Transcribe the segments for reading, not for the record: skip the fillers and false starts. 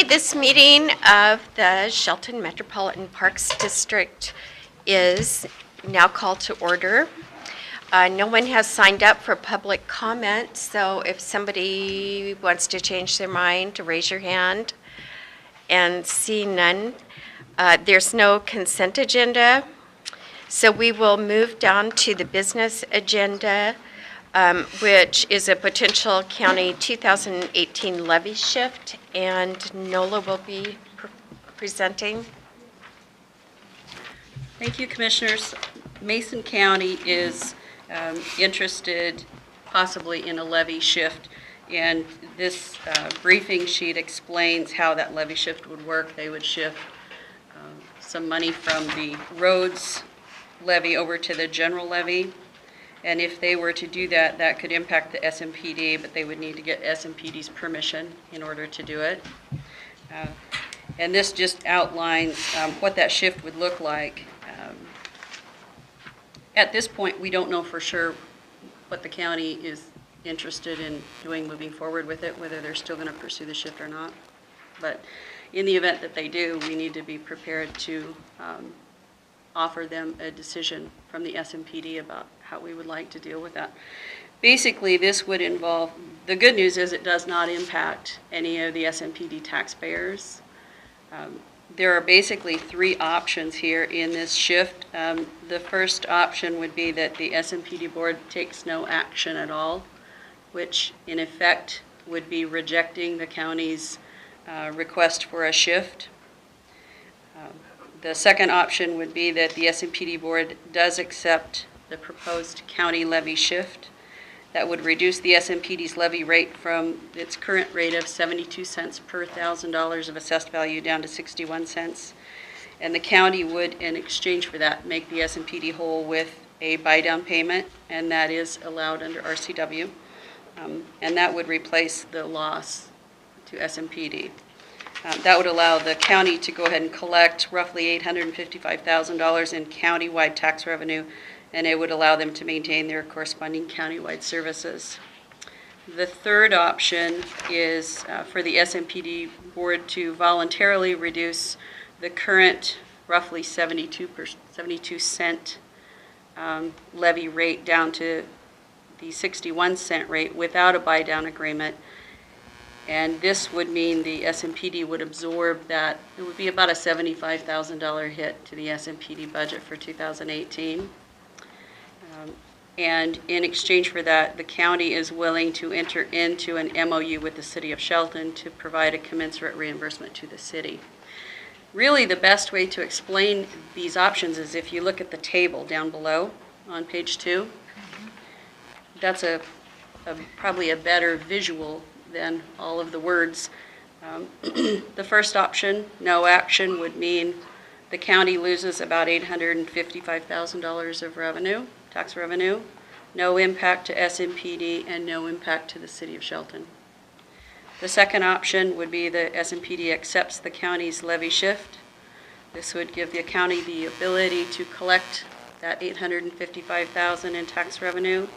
this meeting of the Shelton Metropolitan Parks District is now called to order. No one has signed up for public comment, so if somebody wants to change their mind, raise your hand. And see none. There's no consent agenda, so we will move down to the business agenda, which is a potential county 2018 levy shift, and Nola will be presenting. Thank you, Commissioners. Mason County is interested possibly in a levy shift, and this briefing sheet explains how that levy shift would work. They would shift some money from the roads levy over to the general levy. And if they were to do that, that could impact the SMPD, but they would need to get SMPD's permission in order to do it. And this just outlines what that shift would look like. At this point, we don't know for sure what the county is interested in doing moving forward with it, whether they're still going to pursue the shift or not. But in the event that they do, we need to be prepared to offer them a decision from the SMPD about how we would like to deal with that. Basically, this would involve, the good news is it does not impact any of the SMPD taxpayers. There are basically three options here in this shift. The first option would be that the SMPD board takes no action at all, which in effect would be rejecting the county's request for a shift. The second option would be that the SMPD board does accept the proposed county levy shift. That would reduce the SMPD's levy rate from its current rate of 72 cents per $1,000 of assessed value down to 61 cents. And the county would, in exchange for that, make the SMPD whole with a buy-down payment, and that is allowed under RCW. And that would replace the loss to SMPD. That would allow the county to go ahead and collect roughly $855,000 in county-wide tax revenue, and it would allow them to maintain their corresponding county-wide services. The third option is for the SMPD board to voluntarily reduce the current roughly 72 cent levy rate down to the 61 cent rate without a buy-down agreement. And this would mean the SMPD would absorb that. It would be about a $75,000 hit to the SMPD budget for 2018. And in exchange for that, the county is willing to enter into an MOU with the City of Shelton to provide a commensurate reimbursement to the city. Really, the best way to explain these options is if you look at the table down below on page 2. That's probably a better visual than all of the words. The first option, no action, would mean the county loses about $855,000 of revenue, tax revenue, no impact to SMPD, and no impact to the City of Shelton. The second option would be the SMPD accepts the county's levy shift. This would give the county the ability to collect that $855,000 in tax revenue.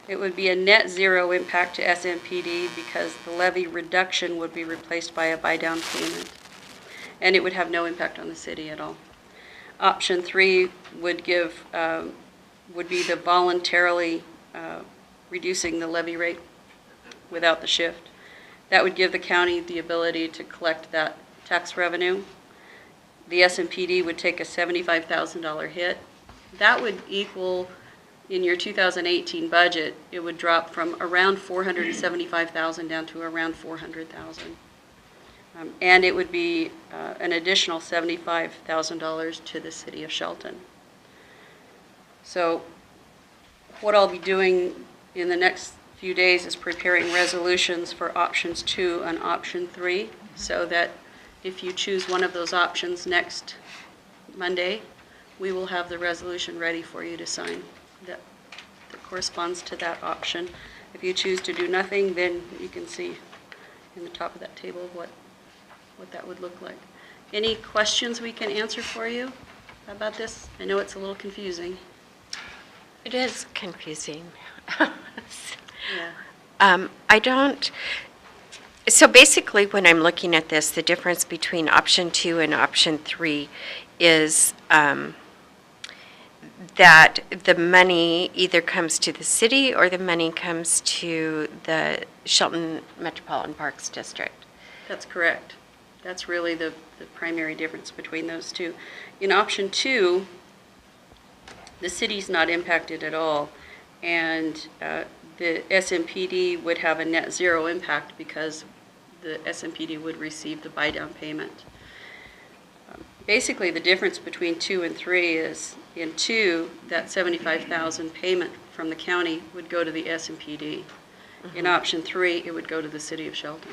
It would be a net zero impact to SMPD because the levy reduction would be replaced by a buy-down payment, and it would have no impact on the city at all. Option 3 would be the voluntarily reducing the levy rate without the shift. That would give the county the ability to collect that tax revenue. The SMPD would take a $75,000 hit. That would equal, in your 2018 budget, it would drop from around $475,000 down to around $400,000. And it would be an additional $75,000 to the City of Shelton. So what I'll be doing in the next few days is preparing resolutions for options 2 and option 3, so that if you choose one of those options next Monday, we will have the resolution ready for you to sign that corresponds to that option. If you choose to do nothing, then you can see in the top of that table what that would look like. Any questions we can answer for you about this? I know it's a little confusing. It is confusing. Yeah. I don't, So basically, when I'm looking at this, the difference between option 2 and option 3 is that the money either comes to the city or the money comes to the Shelton Metropolitan Parks District. That's correct. That's really the primary difference between those two. In option 2, the city's not impacted at all, and the SMPD would have a net zero impact because the SMPD would receive the buy-down payment. Basically, the difference between 2 and 3 is in 2, that $75,000 payment from the county would go to the SMPD. In option 3, it would go to the city of Shelton.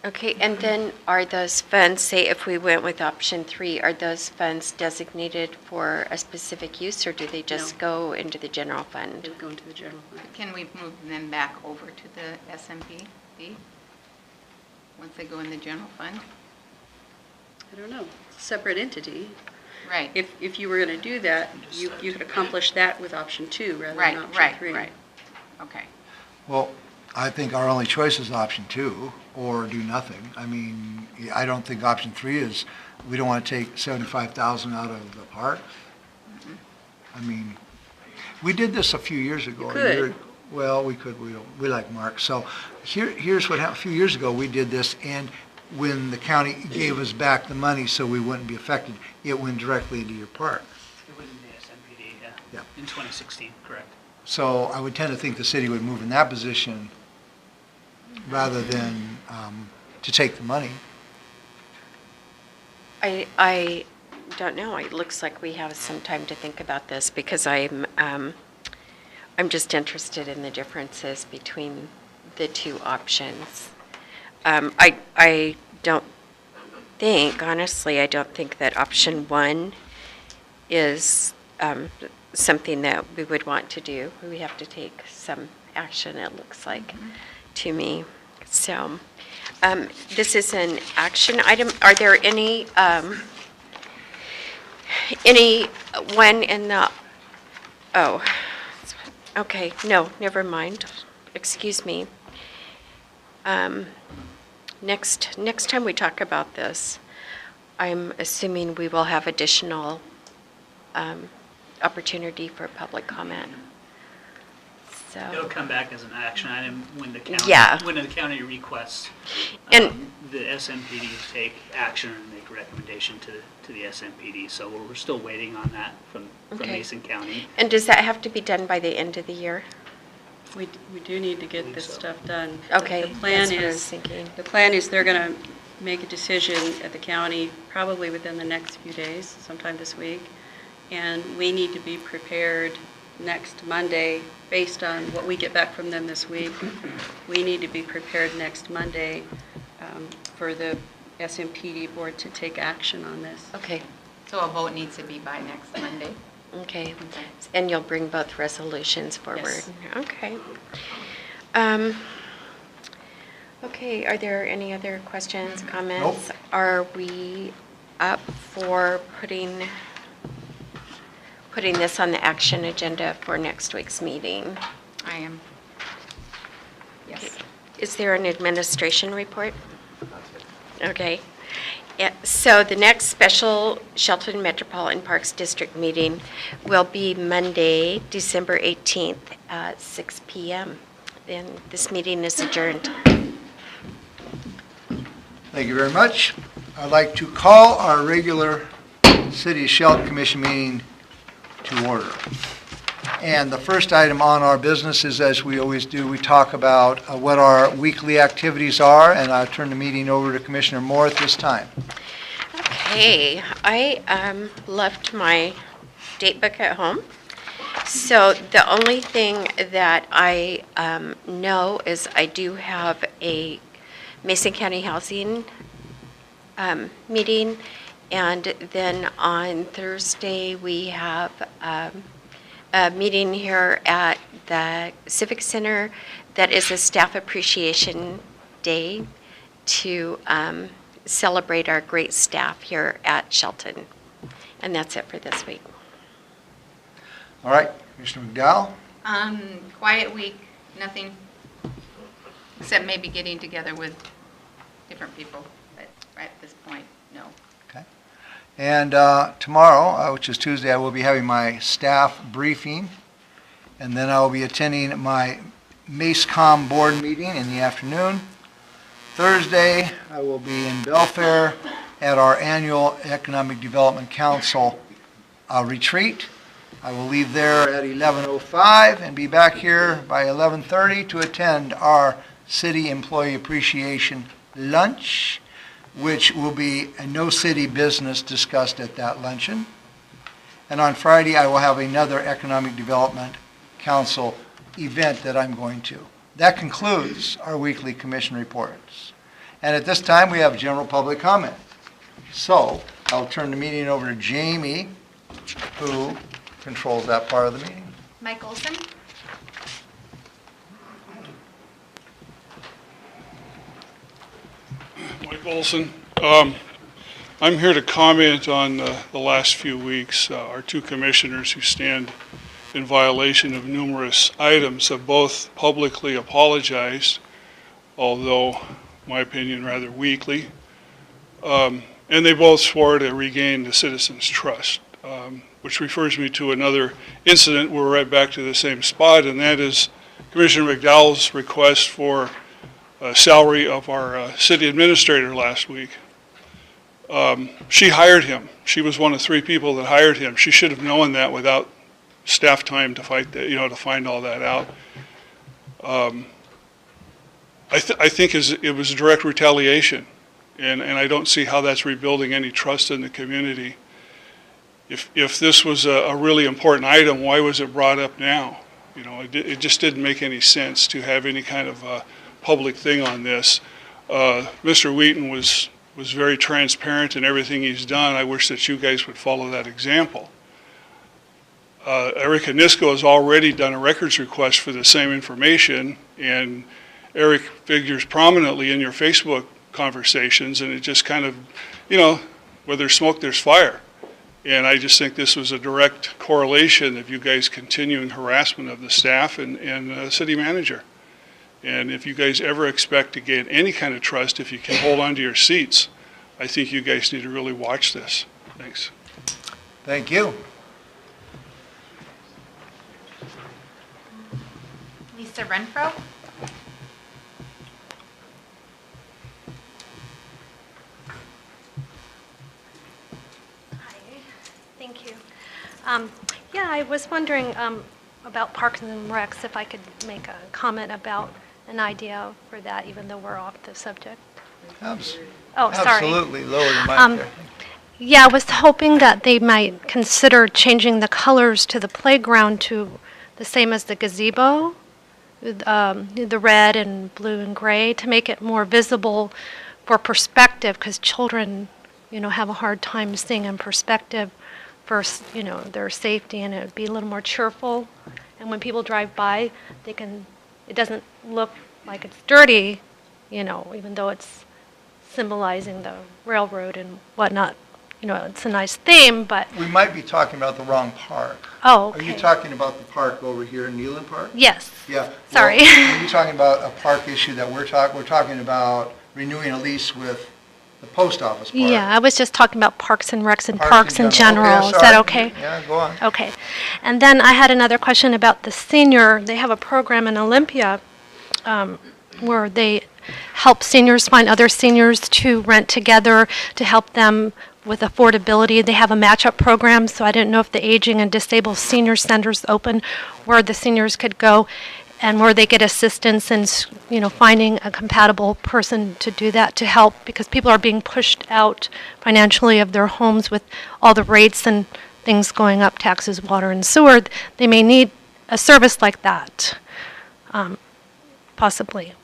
Okay, and then are those funds, say if we went with option 3, are those funds designated for a specific use, or do they just go into the general It fund? would go into the general fund. Can we move them back over to the SMPD once they go in the general fund? I don't know, separate entity. Right. If you were going to do that, you could accomplish that with option 2 rather Right, than option right, 3. right. Okay. Well, I think our only choice is option 2, or do nothing. I mean, I don't think option 3 is, we don't want to take 75,000 out of the park. I mean, we did this a few years ago. You could. Well, we could, we like Mark. So here's what happened. A few years ago, we did this, and when the county gave us back the money so we wouldn't be affected, it went directly into your park. It was in the SMPD, Yeah. in 2016, correct. So I would tend to think the city would move in that position rather than to take the money. I don't know. It looks like we have some time to think about this because I'm just interested in the differences between the two options. I don't think, honestly, I don't think that option 1 is something that we would want to do. We have to take some action, it looks like, to me. So, this is an action item. Are there anyone in the, oh, okay, no, never mind. Excuse me. Next time we talk about this, I'm assuming we will have additional opportunity for public comment. It'll So, come back as an action item when the county, Yeah. when the county requests And- the SMPD to take action and make a recommendation to the SMPD. So we're still waiting on that from Okay. Mason County. and does that have to be done by the end of the year? We do need to get Believe this so. stuff done. Okay, The plan that's what I was is, thinking. the plan is they're going to make a decision at the county probably within the next few days, sometime this week. And we need to be prepared next Monday, based on what we get back from them this week. We need to be prepared next Monday for the SMPD board to take action on this. Okay, So a vote needs to be by next Monday. okay. And you'll bring both resolutions forward? Yes. Okay. Okay, are there any other questions, comments? Are we up for putting this on the action agenda for next week's meeting? I am. Yes. Is there an administration report? Okay. Yeah, so the next special Shelton Metropolitan Parks District meeting will be Monday, December 18th at 6 p.m. And this meeting is adjourned. Thank you very much. I'd like to call our regular City of Shelton Commission meeting to order. And the first item on our business is, as we always do, we talk about what our weekly activities are, and I'll turn the meeting over to Commissioner Moore at this time. Okay, I left my date book at home. So the only thing that I know is I do have a Mason County Housing meeting, and then on Thursday we have a meeting here at the Civic Center that is a staff appreciation day to celebrate our great staff here at Shelton. And that's it for this week. All right, Commissioner McDowell? Quiet week, nothing Except maybe getting together with different people, but right at this point, no. Okay. And tomorrow, which is Tuesday, I will be having my staff briefing, and then I will be attending my MACECOM board meeting in the afternoon. Thursday, I will be in Belfair at our annual Economic Development Council retreat. I will leave there at 11:05 and be back here by 11:30 to attend our City Employee Appreciation Lunch, which will be no city business discussed at that luncheon. And on Friday, I will have another Economic Development Council event that I'm going to. That concludes our weekly commission reports. And at this time, we have general public comment. So I'll turn the meeting over to Jamie, who controls that part of the meeting. Mike Olson? Mike Olson. I'm here to comment on the last few weeks. Our two commissioners who stand in violation of numerous items have both publicly apologized, although, in my opinion, rather weakly. And they both swore to regain the citizens' trust, which refers me to another incident. We're right back to the same spot, and that is Commissioner McDowell's request for salary of our city administrator last week. She hired him. She was one of 3 people that hired him. She should have known that without staff time to fight that, to find all that out. I think it was direct retaliation, and I don't see how that's rebuilding any trust in the community. If this was a really important item, why was it brought up now? It just didn't make any sense to have any kind of public thing on this. Mr. Wheaton was very transparent in everything he's done. I wish that you guys would follow that example. Eric Anisco has already done a records request for the same information, and Eric figures prominently in your Facebook conversations, and it just kind of, where there's smoke, there's fire. And I just think this was a direct correlation of you guys continuing harassment of the staff and the city manager. And if you guys ever expect to gain any kind of trust, if you can hold on to your seats, I think you guys need to really watch this. Thanks. Thank you. Lisa Renfro? Thank you. Yeah, I was wondering about Parks and Recs, if I could make a comment about an idea for that, even though we're off the subject. Oh, sorry. Absolutely. Lower your mic there. Yeah, I was hoping that they might consider changing the colors to the playground to the same as the gazebo, the red and blue and gray, to make it more visible for perspective, because children, have a hard time seeing in perspective for, their safety, and it would be a little more cheerful. And when people drive by, it doesn't look like it's dirty, even though it's symbolizing the railroad and whatnot. It's a nice theme, but, We might be talking about the wrong park. oh, okay. Are you talking about the park over here in Neyland Park? Yes. Yeah. Sorry. Well, are you talking about a park issue that we're talking about renewing a lease with the post office park? Yeah, I was just talking about Parks and Recs and Parks parks in general. Okay, Is that sorry. okay? Yeah, go on. Okay. And then I had another question about the senior. They have a program in Olympia where they help seniors find other seniors to rent together to help them with affordability. They have a match-up program, so I didn't know if the Aging and Disabled Senior Center's open where the seniors could go and where they get assistance in, finding a compatible person to do that, to help, because people are being pushed out financially of their homes with all the rates and things going up, taxes, water, and sewer. They may need a service like that, possibly.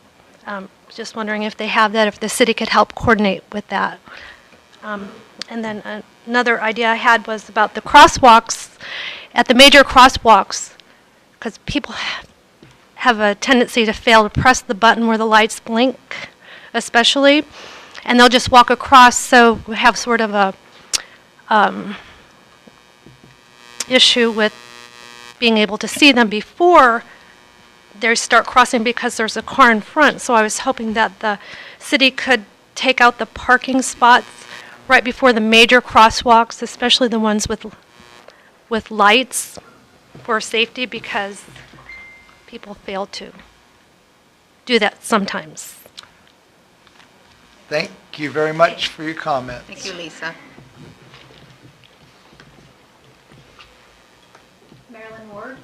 Just wondering if they have that, if the city could help coordinate with that. And then another idea I had was about the crosswalks, at the major crosswalks, because people have a tendency to fail to press the button where the lights blink, especially, and they'll just walk across, so we have sort of a issue with being able to see them before they start crossing because there's a car in front. So I was hoping that the city could take out the parking spots right before the major crosswalks, especially the ones with lights for safety, because people fail to do that sometimes. Thank you very much for your comments. Thank you, Lisa. Marilyn Ward.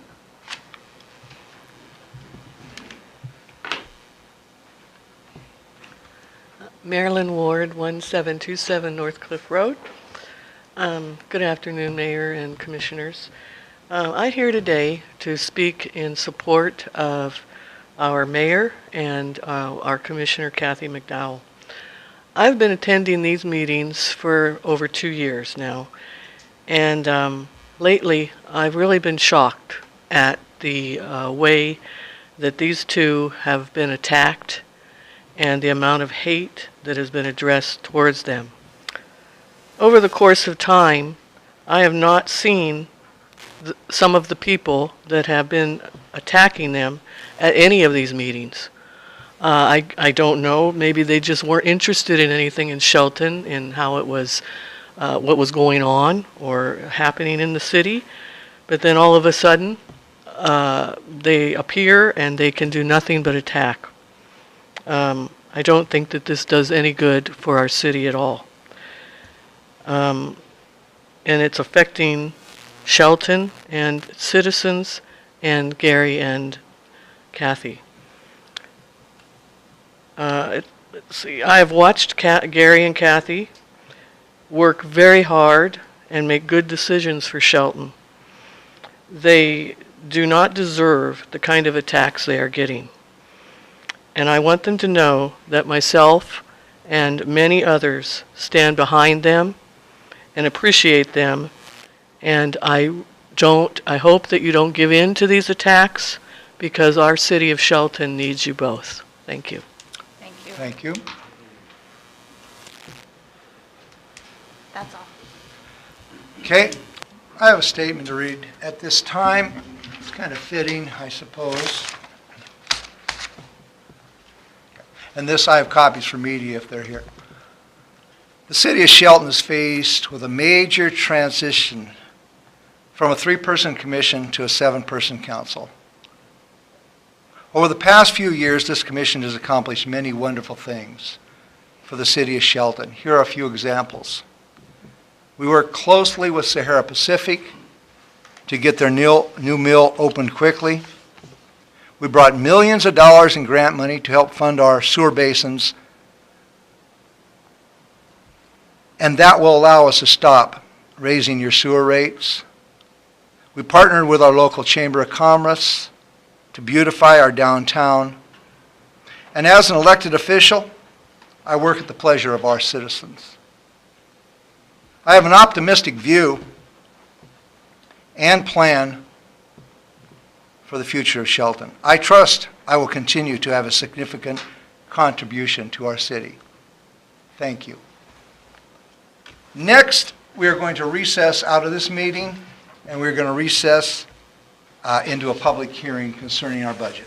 Marilyn Ward, 1727 North Cliff Road. Good afternoon, Mayor and Commissioners. I'm here today to speak in support of our Mayor and our Commissioner, Kathy McDowell. I've been attending these meetings for over 2 years now, and lately I've really been shocked at the way that these two have been attacked and the amount of hate that has been addressed towards them. Over the course of time, I have not seen some of the people that have been attacking them at any of these meetings. I don't know, maybe they just weren't interested in anything in Shelton, in how it was, what was going on or happening in the city, but then all of a sudden, they appear and they can do nothing but attack. I don't think that this does any good for our city at all. And it's affecting Shelton and citizens and Gary and Kathy. Let's see, I have watched Gary and Kathy work very hard and make good decisions for Shelton. They do not deserve the kind of attacks they are getting. And I want them to know that myself and many others stand behind them and appreciate them. And I hope that you don't give in to these attacks, because our city of Shelton needs you both. Thank you. Thank you. Thank you. That's all. Okay, I have a statement to read at this time. It's kind of fitting, I suppose. And this, I have copies for media if they're here. The city of Shelton is faced with a major transition from a 3-person commission to a 7-person council. Over the past few years, this commission has accomplished many wonderful things for the city of Shelton. Here are a few examples. We work closely with Sahara Pacific to get their new mill opened quickly. We brought millions of dollars in grant money to help fund our sewer basins, and that will allow us to stop raising your sewer rates. We partnered with our local Chamber of Commerce to beautify our downtown. And as an elected official, I work at the pleasure of our citizens. I have an optimistic view and plan for the future of Shelton. I trust I will continue to have a significant contribution to our city. Thank you. Next, we are going to recess out of this meeting, and we're going to recess into a public hearing concerning our budget.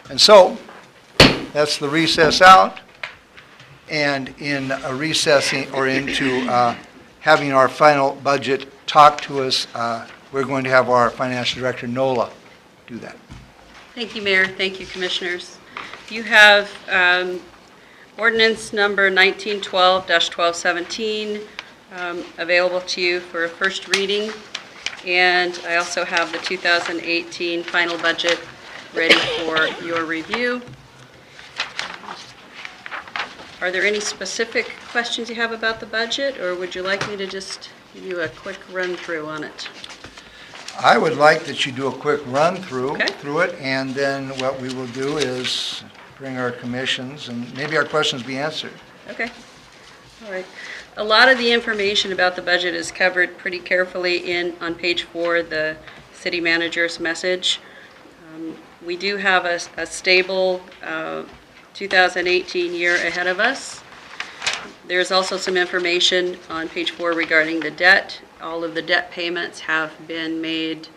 And so, that's the recess out, and in a recessing or into having our final budget talk to us, we're going to have our financial director, Nola, do that. Thank you, Mayor. Thank you, Commissioners. You have ordinance number 1912-1217 available to you for a first reading, and I also have the 2018 final budget ready for your review. Are there any specific questions you have about the budget, or would you like me to just give you a quick run-through on it? I would like that you do a quick run-through Okay. through it, and then what we will do is bring our commissions, and maybe our questions be answered. Okay. All right. A lot of the information about the budget is covered pretty carefully on page 4, the city manager's message. We do have a stable 2018 year ahead of us. There's also some information on page 4 regarding the debt. All of the debt payments have been made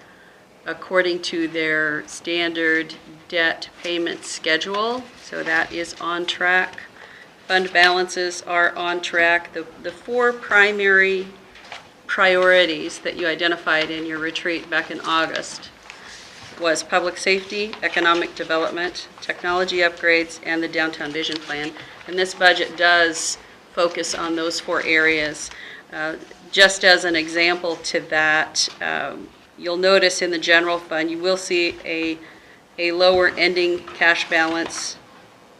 according to their standard debt payment schedule, so that is on track. Fund balances are on track. The four primary priorities that you identified in your retreat back in August was public safety, economic development, technology upgrades, and the downtown vision plan. And this budget does focus on those four areas. Just as an example to that, you'll notice in the general fund, you will see a lower ending cash balance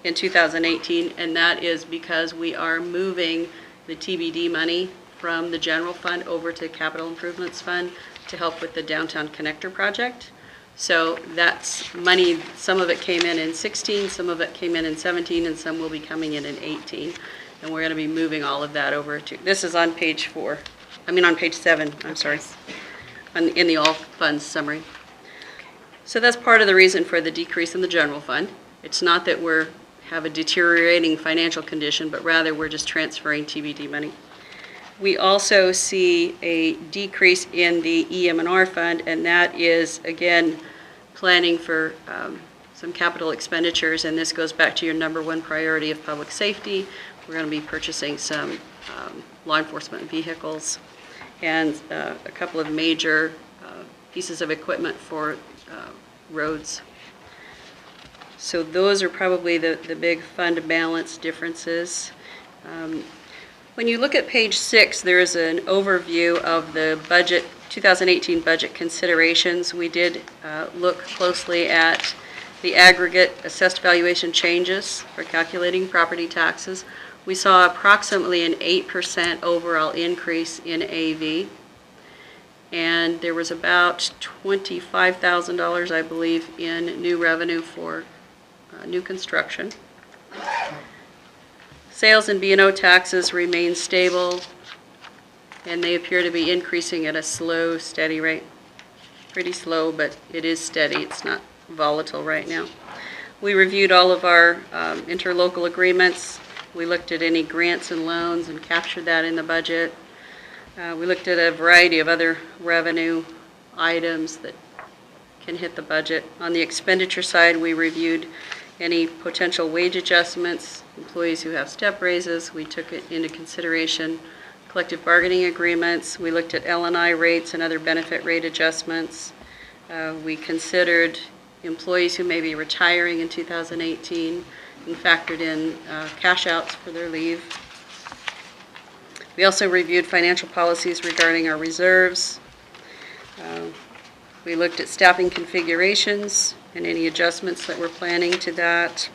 in 2018, and that is because we are moving the TBD money from the general fund over to capital improvements fund to help with the downtown connector project. So that's money, some of it came in 16, some of it came in 17, and some will be coming in 18. And we're going to be moving all of that over to, this is on page 7, I'm sorry, in the all funds summary. So that's part of the reason for the decrease in the general fund. It's not that we have a deteriorating financial condition, but rather we're just transferring TBD money. We also see a decrease in the EM&R fund, and that is, again, planning for some capital expenditures, and this goes back to your number one priority of public safety. We're going to be purchasing some law enforcement vehicles and a couple of major pieces of equipment for roads. So those are probably the big fund balance differences. When you look at page 6, there's an overview of the budget, 2018 budget considerations. We did look closely at the aggregate assessed valuation changes for calculating property taxes. We saw approximately an 8% overall increase in AV, and there was about $25,000, I believe, in new revenue for new construction. Sales and B&O taxes remain stable, and they appear to be increasing at a slow, steady rate. Pretty slow, but it is steady. It's not volatile right now. We reviewed all of our interlocal agreements. We looked at any grants and loans and captured that in the budget. We looked at a variety of other revenue items that can hit the budget. On the expenditure side, we reviewed any potential wage adjustments, employees who have step raises. We took it into consideration. Collective bargaining agreements. We looked at L&I rates and other benefit rate adjustments. We considered employees who may be retiring in 2018 and factored in cash outs for their leave. We also reviewed financial policies regarding our reserves. We looked at staffing configurations and any adjustments that we're planning to that.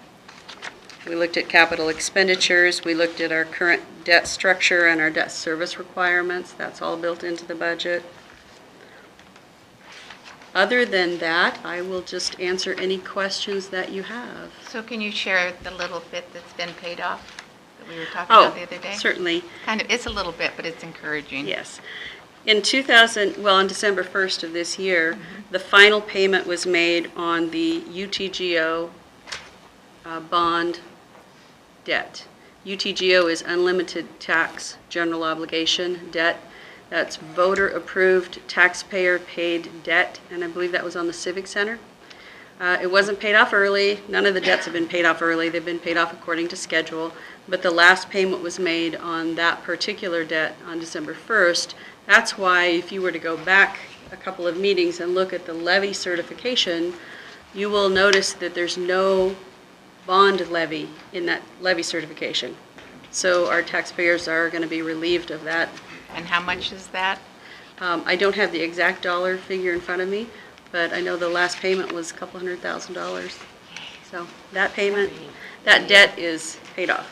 We looked at capital expenditures. We looked at our current debt structure and our debt service requirements. That's all built into the budget. Other than that, I will just answer any questions that you have. So can you share the little bit that's been paid off that we were talking about the other day? Certainly. Kind of, it's a little bit, but it's encouraging. Yes. In on December 1st of this year, the final payment was made on the UTGO bond debt. UTGO is unlimited tax general obligation debt. That's voter-approved, taxpayer-paid debt, and I believe that was on the Civic Center. It wasn't paid off early. None of the debts have been paid off early. They've been paid off according to schedule, but the last payment was made on that particular debt on December 1st. That's why if you were to go back a couple of meetings and look at the levy certification, you will notice that there's no bond levy in that levy certification. So our taxpayers are going to be relieved of that. And how much is that? I don't have the exact dollar figure in front of me, but I know the last payment was a couple $100,000. So that payment, that debt is paid off.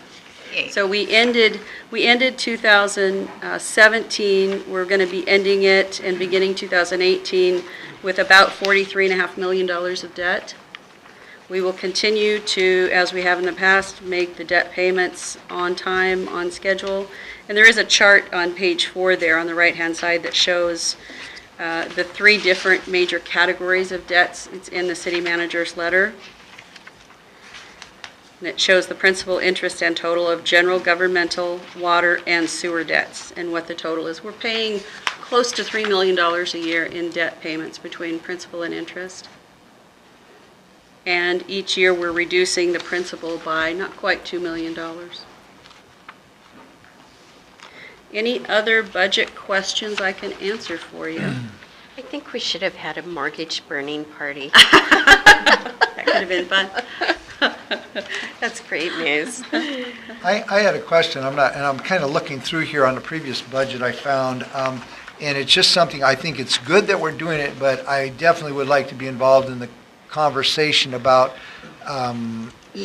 Yay. So we ended 2017. We're going to be ending it and beginning 2018 with about $43.5 million of debt. We will continue to, as we have in the past, make the debt payments on time, on schedule. And there is a chart on page 4 there on the right-hand side that shows the 3 different major categories of debts. It's in the city manager's letter. And it shows the principal, interest, and total of general governmental, water, and sewer debts, and what the total is. We're paying close to $3 million a year in debt payments between principal and interest. And each year, we're reducing the principal by not quite $2 million. Any other budget questions I can answer for you? I think we should have had a mortgage burning party. That could have been fun. That's great news. I had a question, I'm kind of looking through here on the previous budget I found, and it's just something, I think it's good that we're doing it, but I definitely would like to be involved in the conversation about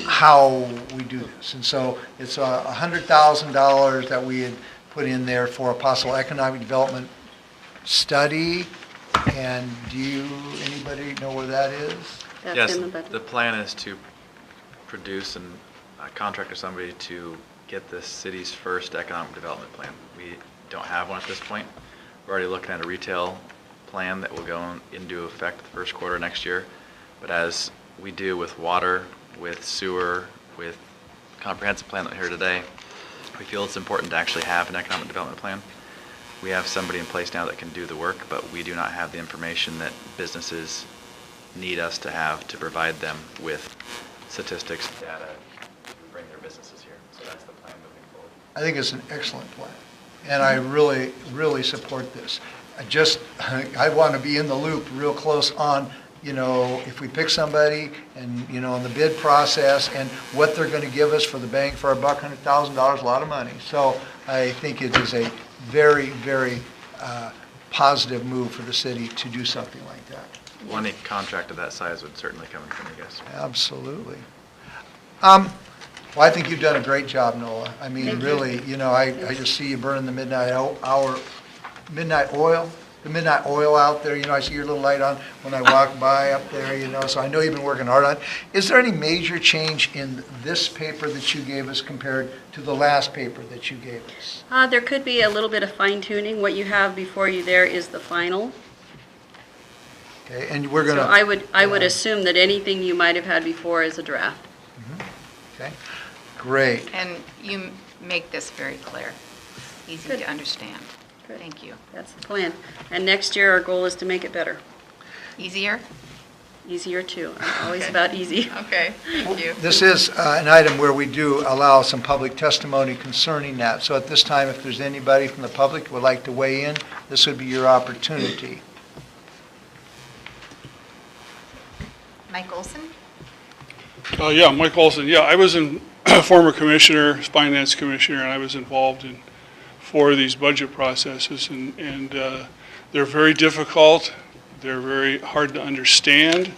how we do this. And so it's $100,000 that we had put in there for a possible economic development study, and anybody know where that is? That's Yes, in the budget. the plan is to produce and contract with somebody to get the city's first economic development plan. We don't have one at this point. We're already looking at a retail plan that will go into effect the first quarter next year. But as we do with water, with sewer, with comprehensive plan that we hear today, we feel it's important to actually have an economic development plan. We have somebody in place now that can do the work, but we do not have the information that businesses need us to have to provide them with statistics, data, to bring their businesses here. So that's the plan moving forward. I think it's an excellent plan, and I really, really support this. I want to be in the loop real close on, if we pick somebody and, in the bid process and what they're going to give us for the bang for our buck, $100,000, a lot of money. So I think it is a very, very positive move for the city to do something like that. Well, any contract of that size would certainly come in from you guys. Absolutely. Well, I think you've done a great job, Nola. I mean, Thank you. really, I just see you burning the midnight oil out there. I see your little light on when I walk by up there, so I know you've been working hard on it. Is there any major change in this paper that you gave us compared to the last paper that you gave us? There could be a little bit of fine tuning. What you have before you there is the final. Okay, and we're going So to... I would assume that anything you might have had before is a draft. Okay, great. And you make this very clear, easy Good. to understand. Good. Thank you. That's the plan. And next year, our goal is to make it better. Easier? Easier too. I'm always Okay. about easy. Okay, thank you. This is an item where we do allow some public testimony concerning that. So at this time, if there's anybody from the public who would like to weigh in, this would be your opportunity. Mike Olson? Yeah, Mike Olson. Yeah, I was former commissioner, finance commissioner, and I was involved in 4 of these budget processes, and they're very difficult. They're very hard to understand,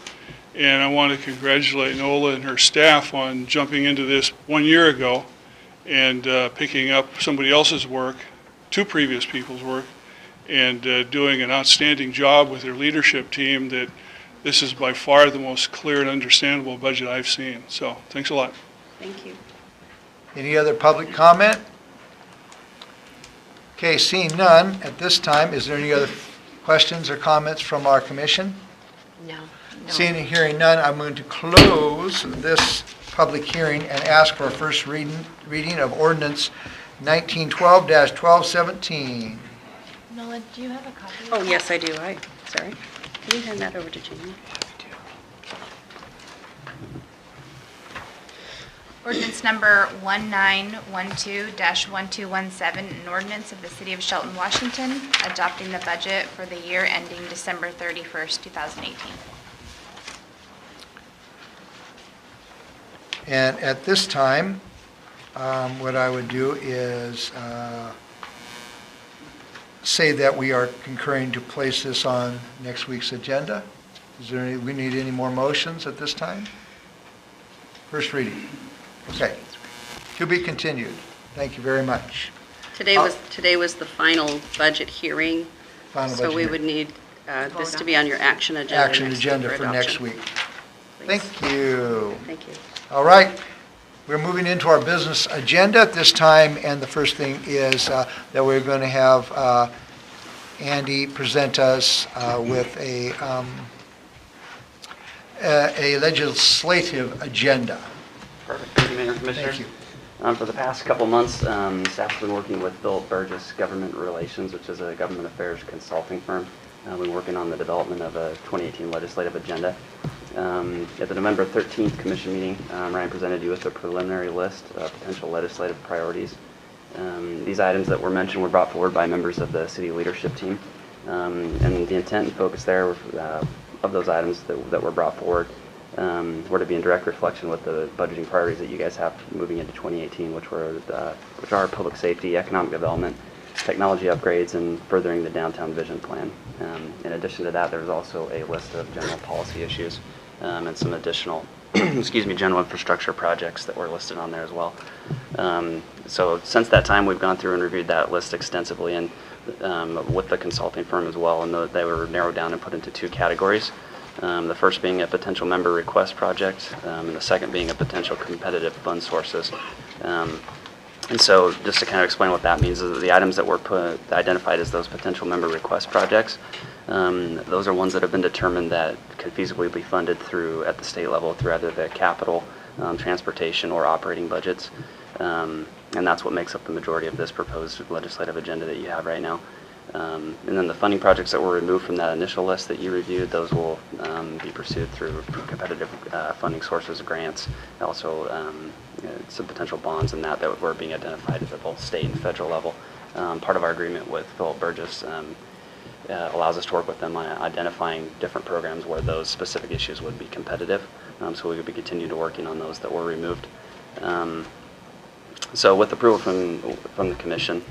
and I want to congratulate Nola and her staff on jumping into this 1 year ago and picking up somebody else's work, 2 previous people's work, and doing an outstanding job with their leadership team. That this is by far the most clear and understandable budget I've seen. So thanks a lot. Thank you. Any other public comment? Okay, seeing none at this time, is there any other questions or comments from our commission? No. Seeing and hearing none, I'm going to close this public hearing and ask for a first reading of ordinance 1912-1217. Nola, do you have a copy? Oh, yes, I do. Sorry. Can you hand that over to Jamie? Ordinance number 1912-1217, an ordinance of the City of Shelton, Washington, adopting the budget for the year ending December 31st, 2018. And at this time, what I would do is say that we are concurring to place this on next week's agenda. We need any more motions at this time? First reading. Okay. To be continued. Thank you very much. Today was the final budget hearing, Final so budget we hearing. would need this to be on your action agenda. Action next week agenda for next adoption. week. Please. Thank you. Thank you. All right, we're moving into our business agenda at this time, and the first thing is that we're going to have Andy present us with a legislative agenda. Perfect. Thank you, Mayor and Thank Commissioners. you. For the past couple months, staff's been working with Philip Burgess Government Relations, which is a government affairs consulting firm. We're working on the development of a 2018 legislative agenda. At the November 13th commission meeting, Ryan presented you with a preliminary list of potential legislative priorities. These items that were mentioned were brought forward by members of the city leadership team. And the intent and focus there of those items that were brought forward were to be in direct reflection with the budgeting priorities that you guys have moving into 2018, which are public safety, economic development, technology upgrades, and furthering the downtown vision plan. In addition to that, there's also a list of general policy issues and some additional, general infrastructure projects that were listed on there as well. So since that time, we've gone through and reviewed that list extensively and with the consulting firm as well, and they were narrowed down and put into two categories. The first being a potential member request project, and the second being a potential competitive fund sources. And so just to kind of explain what that means is that the items that were identified as those potential member request projects, those are ones that have been determined that could feasibly be funded at the state level through either the capital, transportation, or operating budgets. And that's what makes up the majority of this proposed legislative agenda that you have right now. And then the funding projects that were removed from that initial list that you reviewed, those will be pursued through competitive funding sources, grants, also some potential bonds and that were being identified at the both state and federal level. Part of our agreement with Philip Burgess allows us to work with them on identifying different programs where those specific issues would be competitive. So we would be continuing to working on those that were removed. So with approval from the commission,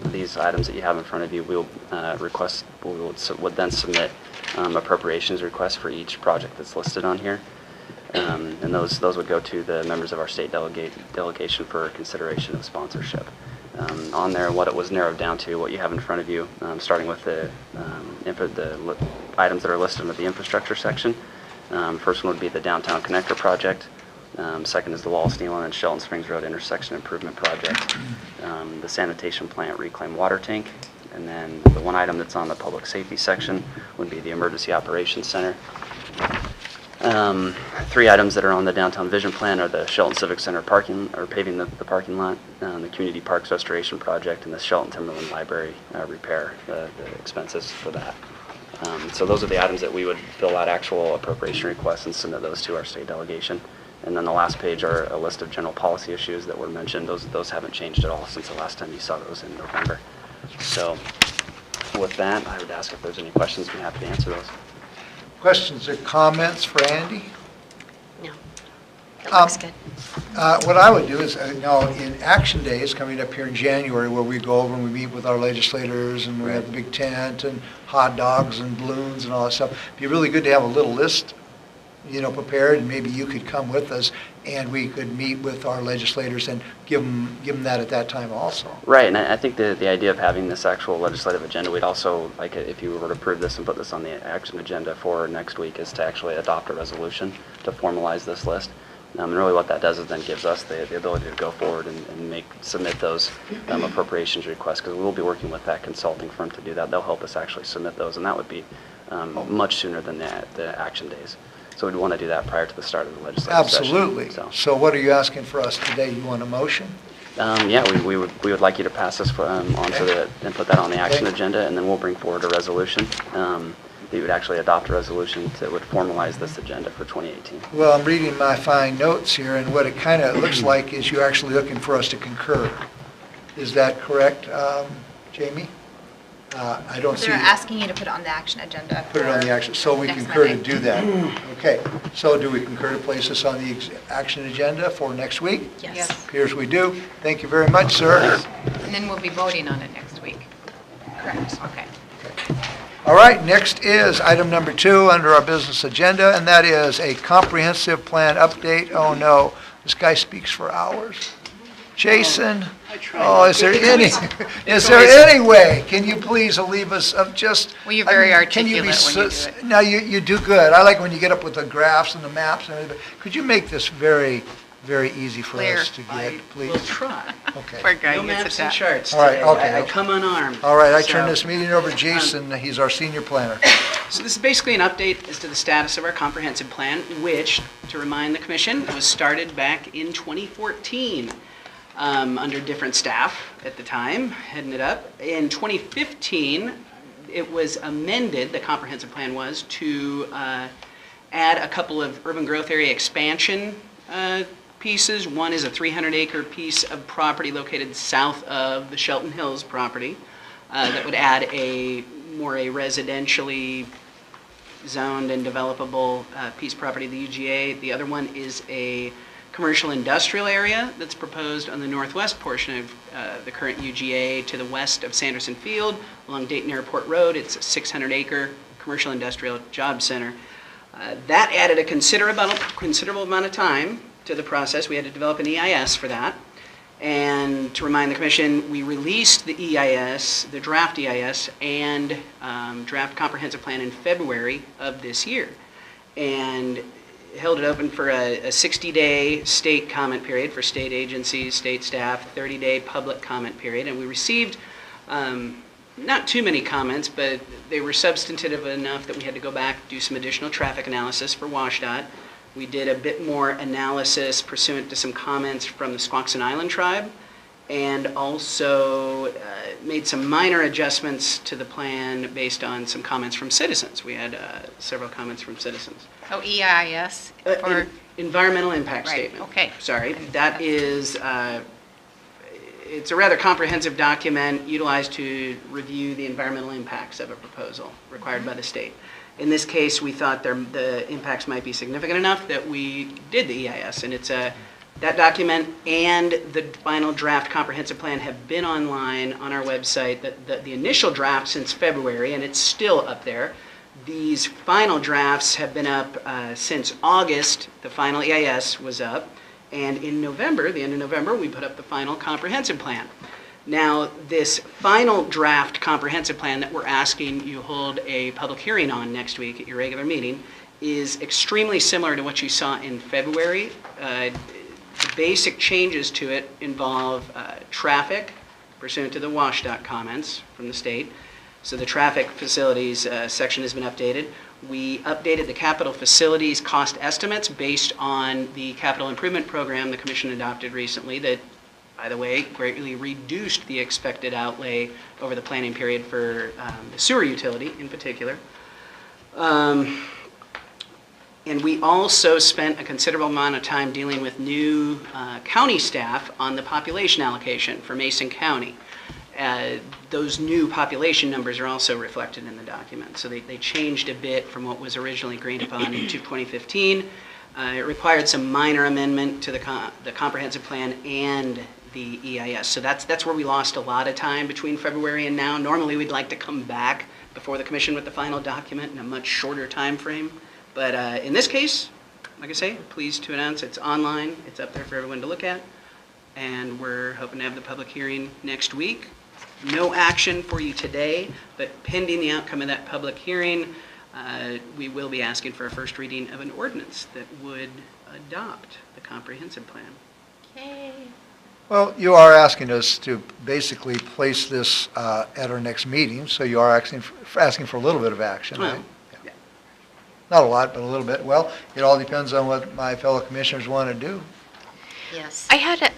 these items that you have in front of you, we would then submit appropriations requests for each project that's listed on here. And those would go to the members of our state delegation for consideration of sponsorship. On there, what it was narrowed down to, what you have in front of you, starting with the items that are listed under the infrastructure section. First one would be the Downtown Connector Project. Second is the Wallace Nealon and Shelton Springs Road Intersection Improvement Project. The Sanitation Plant Reclaim Water Tank. And then the one item that's on the Public Safety section would be the Emergency Operations Center. Three items that are on the Downtown Vision Plan are the Shelton Civic Center paving the parking lot, the Community Parks Restoration Project, and the Shelton Timberland Library repair, the expenses for that. So those are the items that we would fill out actual appropriation requests and submit those to our state delegation. And then the last page are a list of general policy issues that were mentioned. Those haven't changed at all since the last time you saw those in November. So with that, I would ask if there's any questions. I'd be happy to answer those. Questions or comments for Andy? No. That looks good. What I would do is, in Action Days coming up here in January, where we go over and we meet with our legislators and we have a big tent and hot dogs and balloons and all that stuff, it'd be really good to have a little list prepared, and maybe you could come with us and we could meet with our legislators and give them that at that time also. Right, and I think the idea of having this actual legislative agenda, we'd also, like if you were to approve this and put this on the action agenda for next week, is to actually adopt a resolution to formalize this list. And really what that does is then gives us the ability to go forward and submit those appropriations requests, because we'll be working with that consulting firm to do that. They'll help us actually submit those, and that would be much sooner than the action days. So we'd want to do that prior to the start of the legislative session. Absolutely. So what are you asking for us today? You want a motion? Yeah, we would like you to pass this and put that on the action agenda, and then we'll bring forward a resolution. You would actually adopt a resolution that would formalize this agenda for 2018. Well, I'm reading my fine notes here, and what it kind of looks like is you're actually looking for us to concur. Is that correct, Jamie? I don't see. They're asking you to put it on the action agenda. Put it on the action, so we next concur to Monday. do that. Okay, so do we concur to place this on the action agenda for next week? Yes. Appears we do. Thank you very much, sir. And then we'll be voting on it next week. Correct, okay. All right, next is item number 2 under our business agenda, and that is a comprehensive plan update. Oh, no, this guy speaks for hours. Jason, is there any way, can you please relieve us of just... Well, you're very can you articulate when you do it. No, you do good. I like when you get up with the graphs and the maps and everything. Could you make this very, very easy for Clear. us to get, please? We'll try. Okay. Poor guy No gets maps it and that. charts All right, today. okay. I come unarmed. All right, I turn So- this meeting over to Jason. He's our senior planner. So this is basically an update as to the status of our comprehensive plan, which, to remind the commission, was started back in 2014. under different staff at the time, heading it up. In 2015, it was amended, the comprehensive plan was, to add a couple of urban growth area expansion pieces. One is a 300-acre piece of property located south of the Shelton Hills property that would add a residentially zoned and developable piece of property, the UGA. The other one is a commercial industrial area that's proposed on the northwest portion of the current UGA to the west of Sanderson Field along Dayton Airport Road. It's a 600-acre commercial industrial job center. That added a considerable amount of time to the process. We had to develop an EIS for that. And to remind the Commission, we released the EIS, the draft EIS, and draft comprehensive plan in February of this year. And held it open for a 60-day state comment period for state agencies, state staff, 30-day public comment period. And we received not too many comments, but they were substantive enough that we had to go back, do some additional traffic analysis for WashDOT. We did a bit more analysis pursuant to some comments from the Squaxin Island tribe, and also made some minor adjustments to the plan based on some comments from citizens. We had several comments from citizens. Oh, EIS for, Environmental impact right, statement. okay. Sorry, that is, it's a rather comprehensive document utilized to review the environmental impacts of a proposal required by the state. In this case, we thought the impacts might be significant enough that we did the EIS, and it's that document and the final draft comprehensive plan have been online on our website. The initial draft since February, and it's still up there. These final drafts have been up since August. The final EIS was up, and in November, the end of November, we put up the final comprehensive plan. Now, this final draft comprehensive plan that we're asking you hold a public hearing on next week at your regular meeting is extremely similar to what you saw in February. The basic changes to it involve traffic, pursuant to the WashDOT comments from the state. So the traffic facilities section has been updated. We updated the capital facilities cost estimates based on the capital improvement program the Commission adopted recently that, by the way, greatly reduced the expected outlay over the planning period for the sewer utility in particular. And we also spent a considerable amount of time dealing with new county staff on the population allocation for Mason County. Those new population numbers are also reflected in the document. So they changed a bit from what was originally agreed upon in 2015. It required some minor amendment to the comprehensive plan and the EIS. So that's where we lost a lot of time between February and now. Normally we'd like to come back before the Commission with the final document in a much shorter time frame. But in this case, like I say, pleased to announce it's online. It's up there for everyone to look at. And we're hoping to have the public hearing next week. No action for you today, but pending the outcome of that public hearing, we will be asking for a first reading of an ordinance that would adopt the comprehensive plan. Yay. Well, you are asking us to basically place this at our next meeting, so you are asking for a little bit of action, right? Well, yeah. Not a lot, but a little bit. Well, it all depends on what my fellow commissioners want to do. Yes. I had,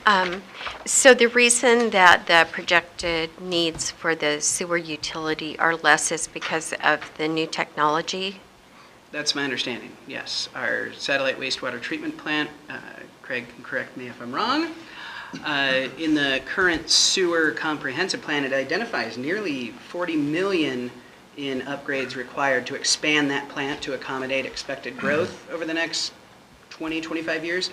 so the reason that the projected needs for the sewer utility are less is because of the new technology? That's my understanding, yes. Our satellite wastewater treatment plant, Craig can correct me if I'm wrong, in the current sewer comprehensive plan, it identifies nearly 40 million in upgrades required to expand that plant to accommodate expected growth over the next 20, 25 years.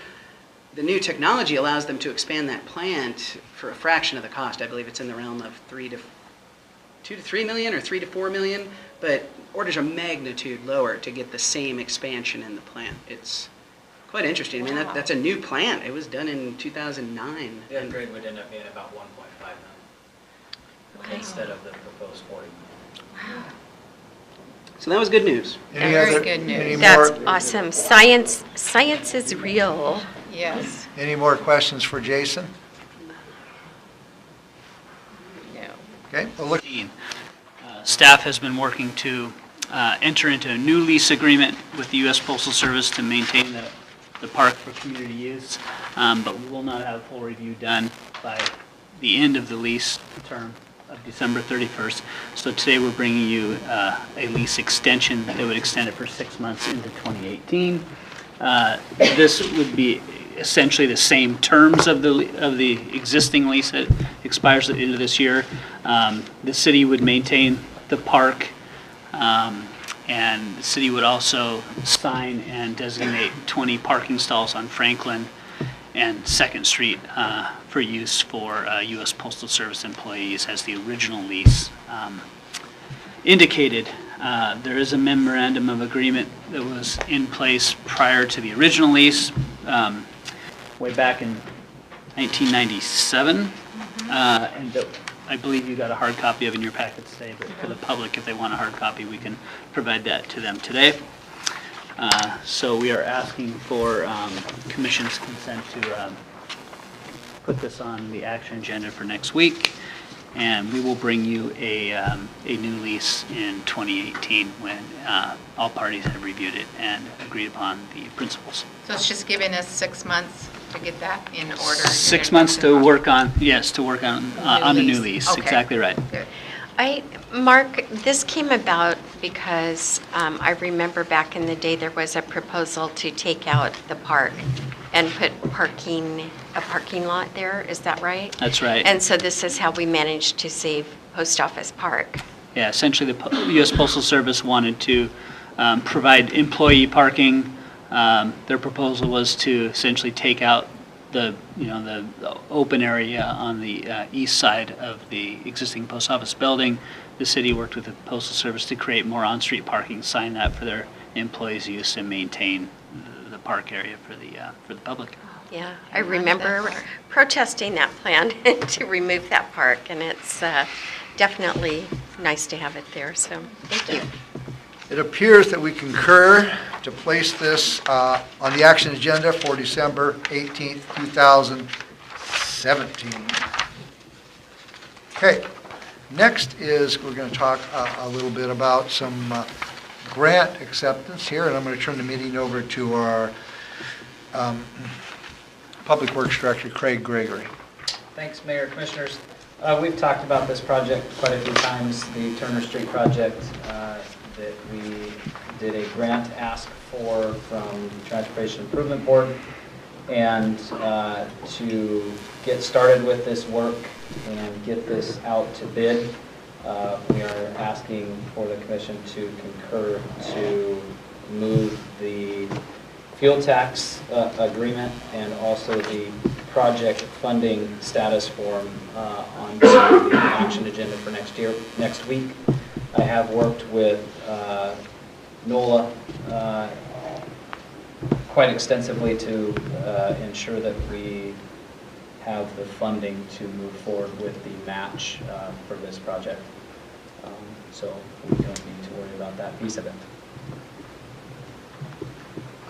The new technology allows them to expand that plant for a fraction of the cost. I believe it's in the realm of 2 to 3 million or 3 to 4 million, but orders of magnitude lower to get the same expansion in the plant. It's quite interesting. I mean, that's a new plant. It was done in 2009. The upgrade would end up being about 1.5 million instead of the proposed 40 million. Wow. So that was good news. Very good news. That's awesome. Science is real. Yes. Any more questions for Jason? No. Okay, well, look. Staff has been working to enter into a new lease agreement with the U.S. Postal Service to maintain the the park for community use, but we will not have full review done by the end of the lease term of December 31st. So today we're bringing you a lease extension that would extend it for 6 months into 2018. This would be essentially the same terms of the existing lease that expires at the end of this year. The city would maintain the park, and the city would also sign and designate 20 parking stalls on Franklin and 2nd Street for use for U.S. Postal Service employees as the original lease indicated. There is a memorandum of agreement that was in place prior to the original lease, way back in 1997, and that I believe you got a hard copy of in your packet today, but for the public, if they want a hard copy, we can provide that to them today. So we are asking for Commission's consent to put this on the action agenda for next week, and we will bring you a new lease in 2018 when all parties have reviewed it and agreed upon the principles. So it's just giving us 6 months to get that in order? 6 months to work on, yes, to work on the new lease, Okay. exactly right. Good. Mark, this came about because I remember back in the day there was a proposal to take out the park and put a parking lot there, is that right? That's right. And so this is how we managed to save Post Office Park. Yeah, essentially the U.S. Postal Service wanted to provide employee parking. Their proposal was to essentially take out the open area on the east side of the existing post office building. The city worked with the Postal Service to create more on-street parking, sign that for their employees' use, and maintain the park area for the public. Yeah, I remember protesting that plan to remove that park, and it's definitely nice to have it there, so thank you. It appears that we concur to place this on the action agenda for December 18th, 2017. Okay, next is we're going to talk a little bit about some grant acceptance here, and I'm going to turn the meeting over to our Public Works Director, Craig Gregory. Thanks, Mayor, Commissioners. We've talked about this project quite a few times, the Turner Street project that we did a grant ask for from the Transportation Improvement Board. And to get started with this work and get this out to bid, we are asking for the Commission to concur to move the fuel tax agreement and also the project funding status form onto the action agenda for next week. I have worked with NOLA quite extensively to ensure that we have the funding to move forward with the match for this project. So we don't need to worry about that piece of it.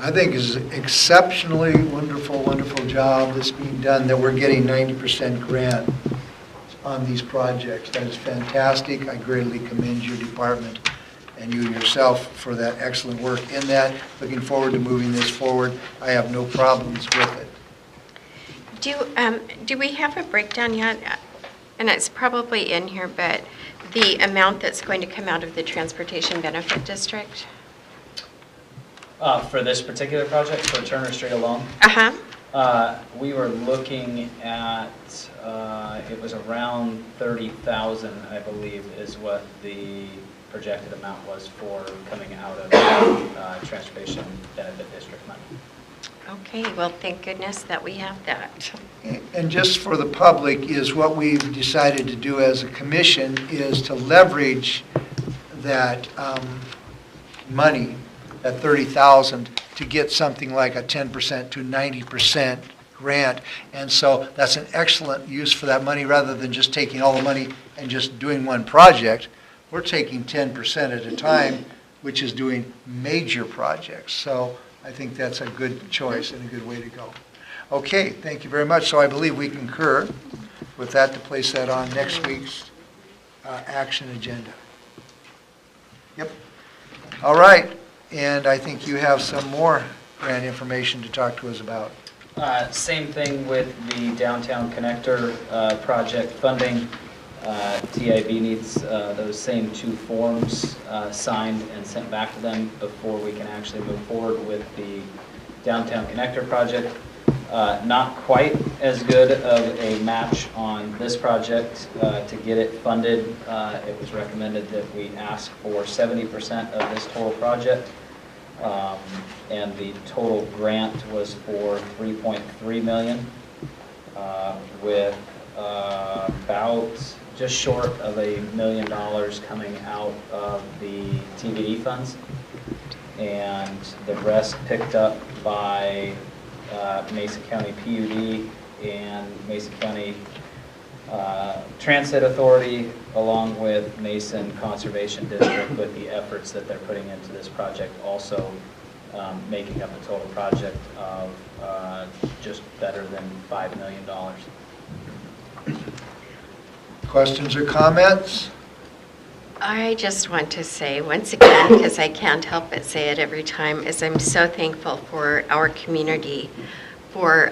I think it's an exceptionally wonderful, wonderful job that's being done, that we're getting 90% grant on these projects. That is fantastic. I greatly commend your department and you yourself for that excellent work in that. Looking forward to moving this forward. I have no problems with it. Do we have a breakdown yet? And it's probably in here, but the amount that's going to come out of the Transportation Benefit District? For this particular project, for Turner Street alone, we were looking at, it was around 30,000, I believe, is what the projected amount was for coming out of Transportation Benefit District money. Okay, well, thank goodness that we have that. And just for the public, is what we've decided to do as a commission is to leverage that money, that 30,000, to get something like a 10% to 90% grant. And so that's an excellent use for that money, rather than just taking all the money and just doing one project. We're taking 10% at a time, which is doing major projects. So I think that's a good choice and a good way to go. Okay, thank you very much. So I believe we concur with that to place that on next week's action agenda. Yep. All right. And I think you have some more grant information to talk to us about? Same thing with the downtown connector project funding. TIB needs those same 2 forms signed and sent back to them before we can actually move forward with the downtown connector project. Not quite as good of a match on this project. To get it funded, it was recommended that we ask for 70% of this total project. And the total grant was for $3.3 million, with about just short of $1 million coming out of the TBD funds, and the rest picked up by Mason County PUD and Mason County Transit Authority, along with Mason Conservation District, with the efforts that they're putting into this project, also making up a total project of just better than $5 million. Questions or comments? I just want to say once again, because I can't help but say it every time, is I'm so thankful for our community for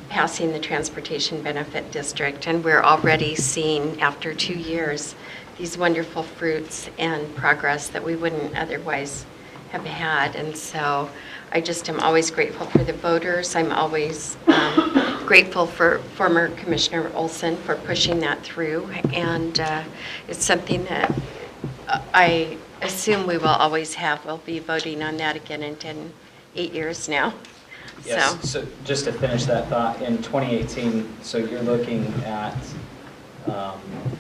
passing the Transportation Benefit District. And we're already seeing, after 2 years, these wonderful fruits and progress that we wouldn't otherwise have had. And so I just am always grateful for the voters. I'm always grateful for former Commissioner Olson for pushing that through. And it's something that I assume we will always have. We'll be voting on that again in 8 years now. Yes, so just to finish that thought, in 2018, so you're looking at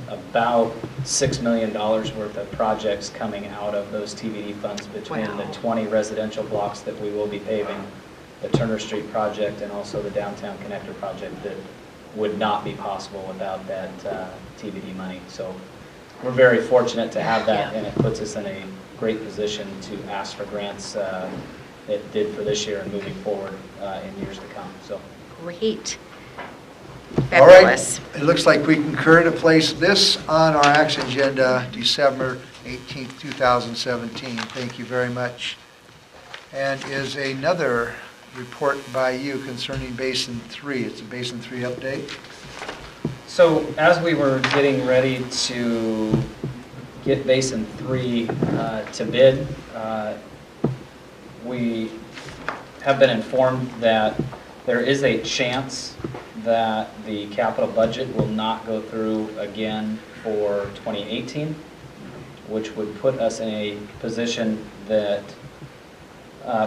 about $6 million worth of projects coming out of those TBD funds between the 20 residential blocks that we will be paving, the Turner Street project, and also the downtown connector project that would not be possible without that TBD money. So we're very fortunate to have that, and it puts us in a great position to ask for grants. It did for this year and moving forward in years to come. So great. All right, Fabulous. it looks like we concur to place this on our action agenda December 18th, 2017. Thank you very much. And is another report by you concerning Basin 3. It's a Basin 3 update. So as we were getting ready to get Basin 3 to bid, we have been informed that there is a chance that the capital budget will not go through again for 2018, which would put us in a position that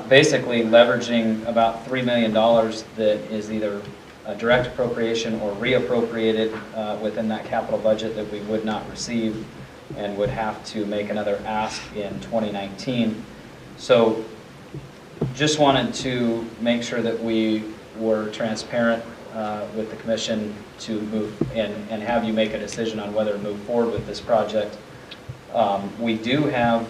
basically leveraging about $3 million that is either a direct appropriation or reappropriated within that capital budget that we would not receive, and would have to make another ask in 2019. So just wanted to make sure that we were transparent with the commission to move and have you make a decision on whether to move forward with this project. We do have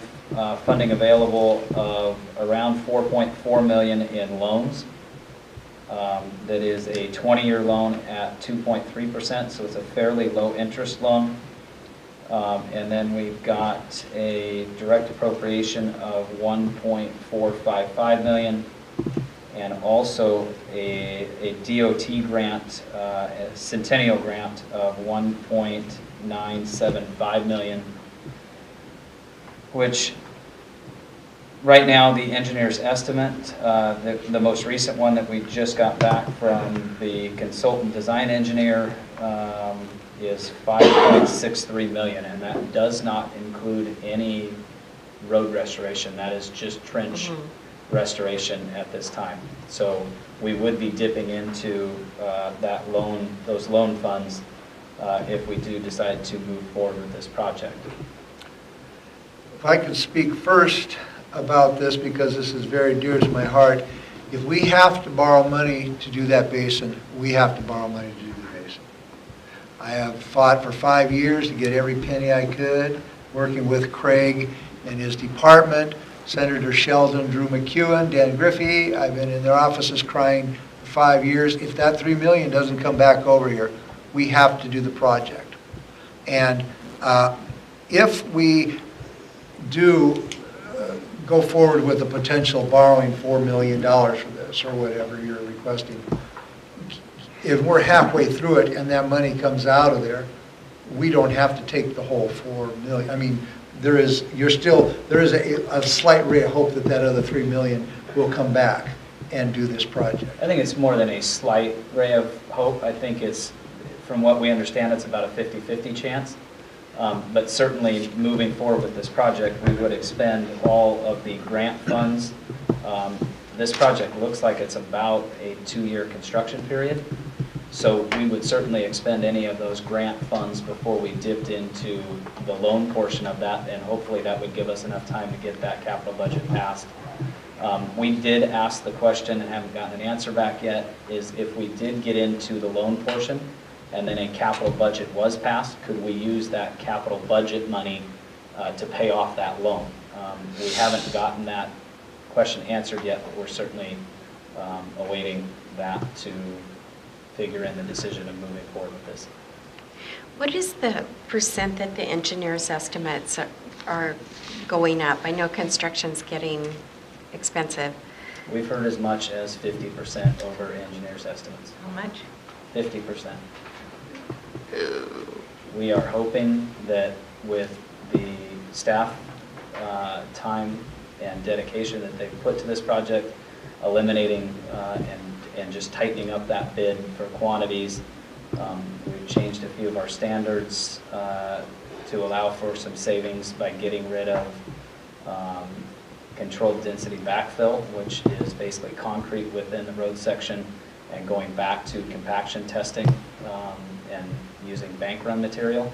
funding available of around $4.4 million in loans. That is a 20-year loan at 2.3%, so it's a fairly low interest loan. And then we've got a direct appropriation of $1.455 million, and also a DOT grant, a Centennial grant of $1.975 million, which right now the engineer's estimate, the most recent one that we just got back from the consultant design engineer, is $5.63 million, and that does not include any road restoration. That is just trench restoration at this time. So we would be dipping into those loan funds if we do decide to move forward with this project. If I could speak first about this, because this is very dear to my heart. If we have to borrow money to do that basin, we have to borrow money to do the basin. I have fought for 5 years to get every penny I could, working with Craig and his department, Senator Sheldon, Drew McEwen, Dan Griffey. I've been in their offices crying for 5 years. If that $3 million doesn't come back over here, we have to do the project. And if we do go forward with a potential borrowing $4 million for this, or whatever you're requesting. If we're halfway through it and that money comes out of there, we don't have to take the whole $4 million. I mean, there is a slight ray of hope that that other $3 million will come back and do this project. I think it's more than a slight ray of hope. I think it's, from what we understand, it's about a 50-50 chance. But certainly, moving forward with this project, we would expend all of the grant funds. This project looks like it's about a 2-year construction period. So we would certainly expend any of those grant funds before we dipped into the loan portion of that, and hopefully that would give us enough time to get that capital budget passed. We did ask the question and haven't gotten an answer back yet, is if we did get into the loan portion and then a capital budget was passed, could we use that capital budget money to pay off that loan? We haven't gotten that question answered yet, but we're certainly awaiting that to figure in the decision of moving forward with this. What is the percent that the engineers' estimates are going up? I know construction's getting expensive. We've heard as much as 50% over engineers' estimates. How much? 50%. We are hoping that with the staff time and dedication that they've put to this project, eliminating and just tightening up that bid for quantities. We've changed a few of our standards to allow for some savings by getting rid of controlled density backfill, which is basically concrete within the road section, and going back to compaction testing and using bank run material,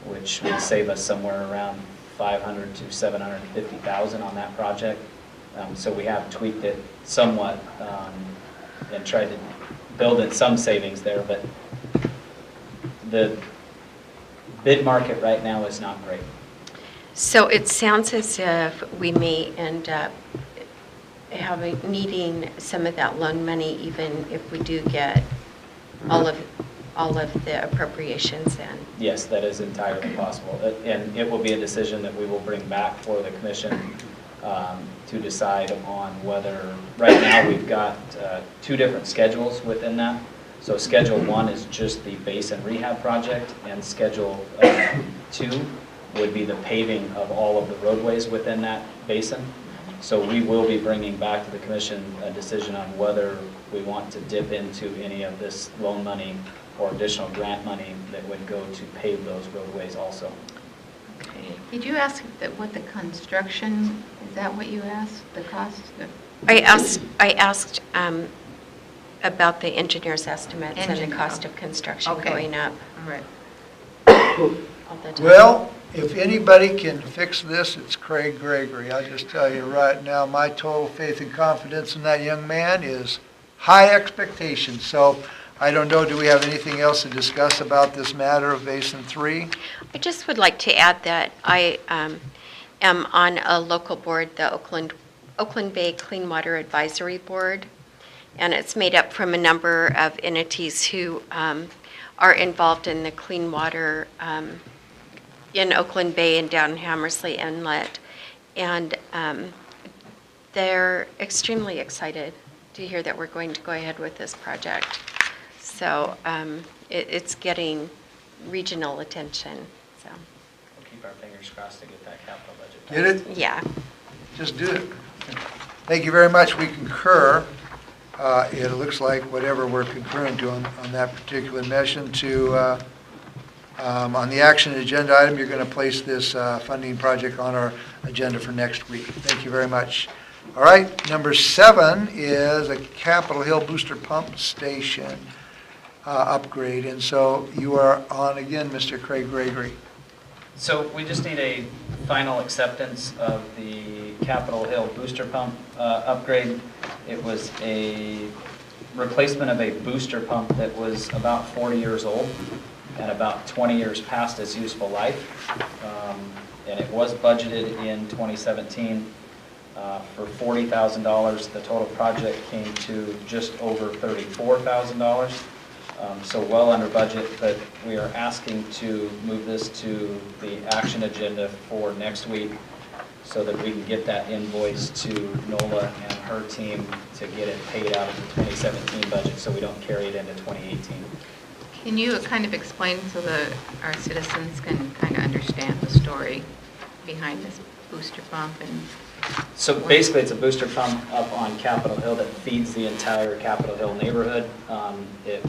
which would save us somewhere around $500,000 to $750,000 on that project. So we have tweaked it somewhat and tried to build in some savings there, but the bid market right now is not great. So it sounds as if we may end up needing some of that loan money, even if we do get all of the appropriations in. Yes, that is entirely possible. And it will be a decision that we will bring back for the commission to decide on whether, right now we've got 2 different schedules within that. So Schedule 1 is just the basin rehab project, and Schedule 2 would be the paving of all of the roadways within that basin. So we will be bringing back to the commission a decision on whether we want to dip into any of this loan money or additional grant money that would go to pave those roadways also. Okay. Did you ask what the construction, is that what you asked, the cost? I asked about the engineer's estimates and the cost of construction going up. All right. All the time. Well, if anybody can fix this, it's Craig Gregory. I'll just tell you right now, my total faith and confidence in that young man is high expectations. So I don't know, do we have anything else to discuss about this matter of Basin 3? I just would like to add that I am on a local board, the Oakland Bay Clean Water Advisory Board, and it's made up from a number of entities who are involved in the clean water in Oakland Bay and down Hammersley Inlet. And they're extremely excited to hear that we're going to go ahead with this project. So it's getting regional attention. So We'll keep our fingers crossed to get that capital budget passed. Get it? yeah. Just do it. Thank you very much. We concur. It looks like whatever we're concurring to on that particular mission to, on the action agenda item, you're going to place this funding project on our agenda for next week. Thank you very much. All right, number 7 is a Capitol Hill Booster Pump Station upgrade. And so you are on again, Mr. Craig Gregory. So we just need a final acceptance of the Capitol Hill booster pump upgrade. It was a replacement of a booster pump that was about 40 years old and about 20 years past its useful life. And it was budgeted in 2017 for $40,000. The total project came to just over $34,000. So well under budget, but we are asking to move this to the action agenda for next week so that we can get that invoice to NOLA and her team to get it paid out of the 2017 budget, so we don't carry it into 2018. Can you kind of explain so that our citizens can kind of understand the story behind this booster pump and? So basically, it's a booster pump up on Capitol Hill that feeds the entire Capitol Hill neighborhood. It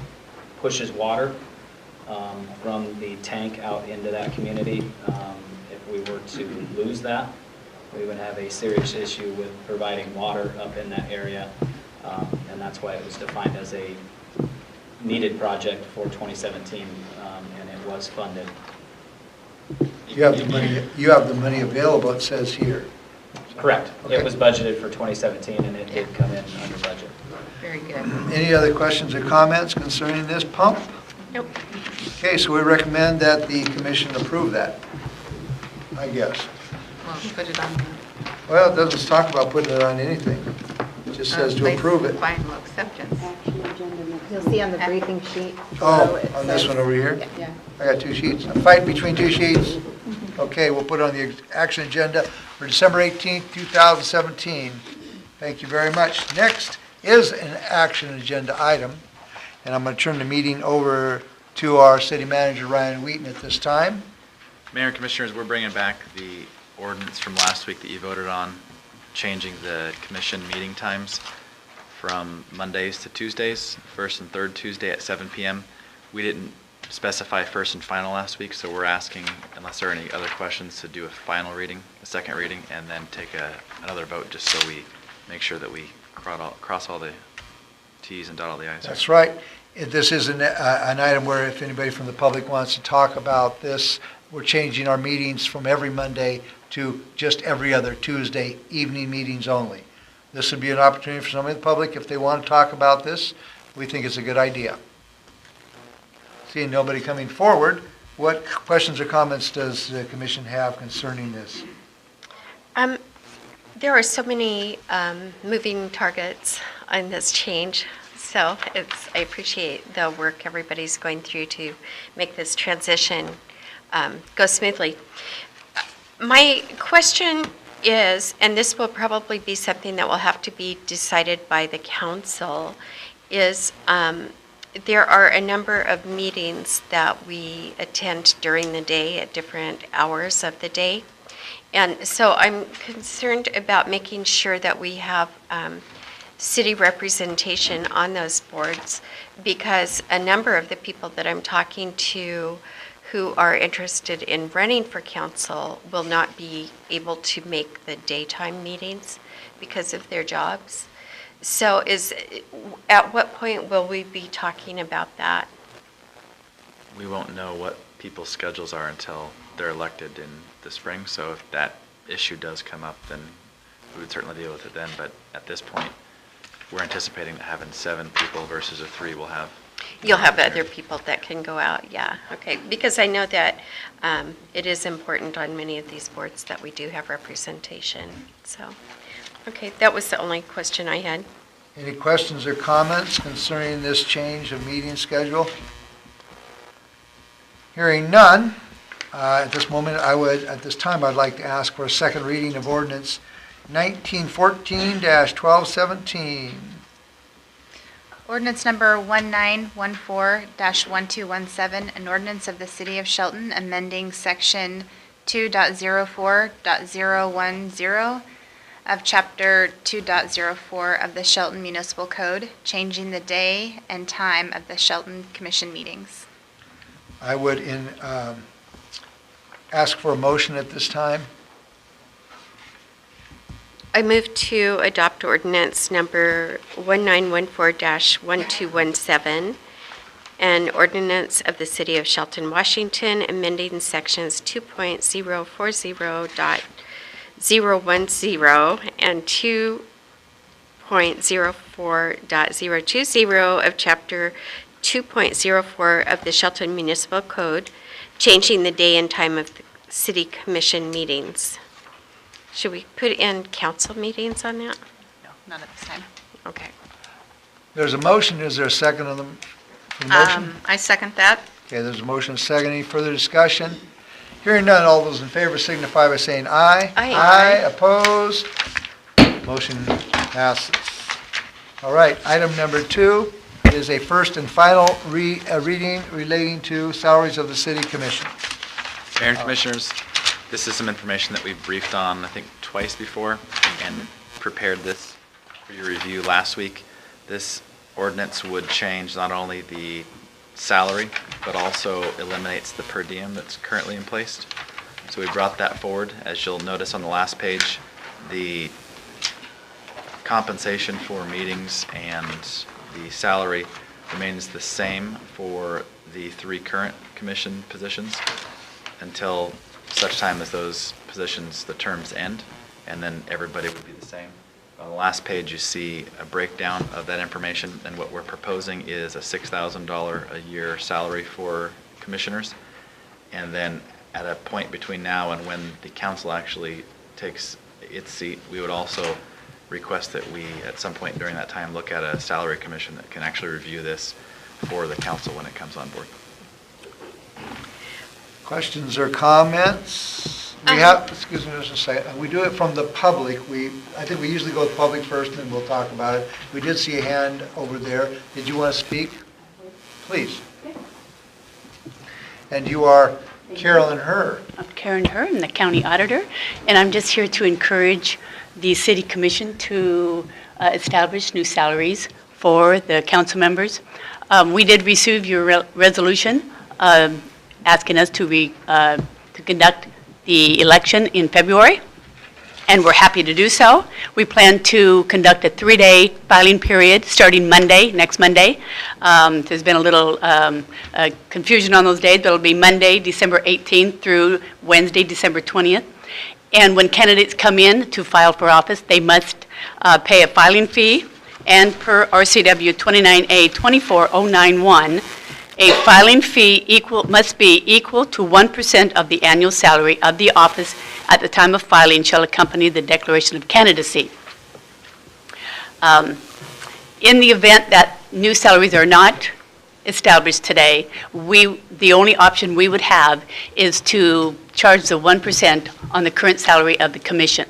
pushes water from the tank out into that community. If we were to lose that, we would have a serious issue with providing water up in that area. And that's why it was defined as a needed project for 2017, and it was funded. You have the money available, it says here. Correct. Okay. It was budgeted for 2017, and it did come in under budget. Very good. Any other questions or comments concerning this pump? Nope. Okay, so we recommend that the commission approve that, I guess. Well, put it on. Well, it doesn't talk about putting it on anything. It just says to approve it. Final acceptance. You'll see on the briefing sheet. Oh, on this one over here? Yeah. I got two sheets. I'm fighting between two sheets. Okay, we'll put it on the action agenda for December 18th, 2017. Thank you very much. Next is an action agenda item, and I'm going to turn the meeting over to our city manager, Ryan Wheaton, at this time. Mayor and Commissioners, we're bringing back the ordinance from last week that you voted on, changing the commission meeting times from Mondays to Tuesdays, first and third Tuesday at 7 p.m. We didn't specify first and final last week, so we're asking, unless there are any other questions, to do a final reading, a second reading, and then take another vote just so we make sure that we cross all the Ts and dot all the Is. That's right. This is an item where if anybody from the public wants to talk about this, we're changing our meetings from every Monday to just every other Tuesday, evening meetings only. This would be an opportunity for somebody in the public, if they want to talk about this, we think it's a good idea. Seeing nobody coming forward, what questions or comments does the commission have concerning this? There are so many moving targets on this change, so I appreciate the work everybody's going through to make this transition go smoothly. My question is, and this will probably be something that will have to be decided by the council, is there are a number of meetings that we attend during the day at different hours of the day. And so I'm concerned about making sure that we have city representation on those boards, because a number of the people that I'm talking to who are interested in running for council will not be able to make the daytime meetings because of their jobs. So at what point will we be talking about that? We won't know what people's schedules are until they're elected in the spring, so if that issue does come up, then we would certainly deal with it then, but at this point, we're anticipating that having 7 people versus a 3 will have. You'll have other people that can go out, yeah, okay. Because I know that it is important on many of these boards that we do have representation, so. Okay, that was the only question I had. Any questions or comments concerning this change of meeting schedule? Hearing none, at this time, I'd like to ask for a second reading of ordinance 1914-1217. Ordinance number 1914-1217, an ordinance of the City of Shelton amending section 2.04.010 of chapter 2.04 of the Shelton Municipal Code, changing the day and time of the Shelton Commission meetings. I would ask for a motion at this time. I move to adopt ordinance number 1914-1217, an ordinance of the City of Shelton, Washington, amending sections 2.04.010 and 2.04.020 of Chapter 2.04 of the Shelton Municipal Code, changing the day and time of the City Commission meetings. Should we put in council meetings on that? No, not at this time. Okay. There's a motion. Is there a second on the motion? I second that. Okay, there's a motion, second. Any further discussion? Hearing none, all those in favor signify by saying aye. Aye. Aye, opposed? Motion passes. All right, item number 2 is a first and final reading relating to salaries of the city commission. Mayor and Commissioners, this is some information that we've briefed on, I think, twice before, and prepared this for your review last week. This ordinance would change not only the salary, but also eliminates the per diem that's currently in place. So we brought that forward. As you'll notice on the last page, the compensation for meetings and the salary remains the same for the 3 current commission positions until such time as those positions, the terms end, and then everybody would be the same. On the last page, you see a breakdown of that information, and what we're proposing is a $6,000 a year salary for commissioners. And then at a point between now and when the council actually takes its seat, we would also request that we, at some point during that time, look at a salary commission that can actually review this for the council when it comes on board. Questions or comments? We have, excuse me just a second, we do it from the public. I think we usually go with public first, and then we'll talk about it. We did see a hand over there. Did you want to speak? Please. And you are Carolyn Herr. I'm Karen Herr, I'm the county auditor, and I'm just here to encourage the city commission to establish new salaries for the council members. We did receive your resolution asking us to conduct the election in February, and we're happy to do so. We plan to conduct a 3-day filing period starting Monday, next Monday. There's been a little confusion on those days, but it'll be Monday, December 18th through Wednesday, December 20th. And when candidates come in to file for office, they must pay a filing fee, and per RCW 29A24091, a filing fee must be equal to 1% of the annual salary of the office at the time of filing shall accompany the declaration of candidacy. In the event that new salaries are not established today, the only option we would have is to charge the 1% on the current salary of the commission.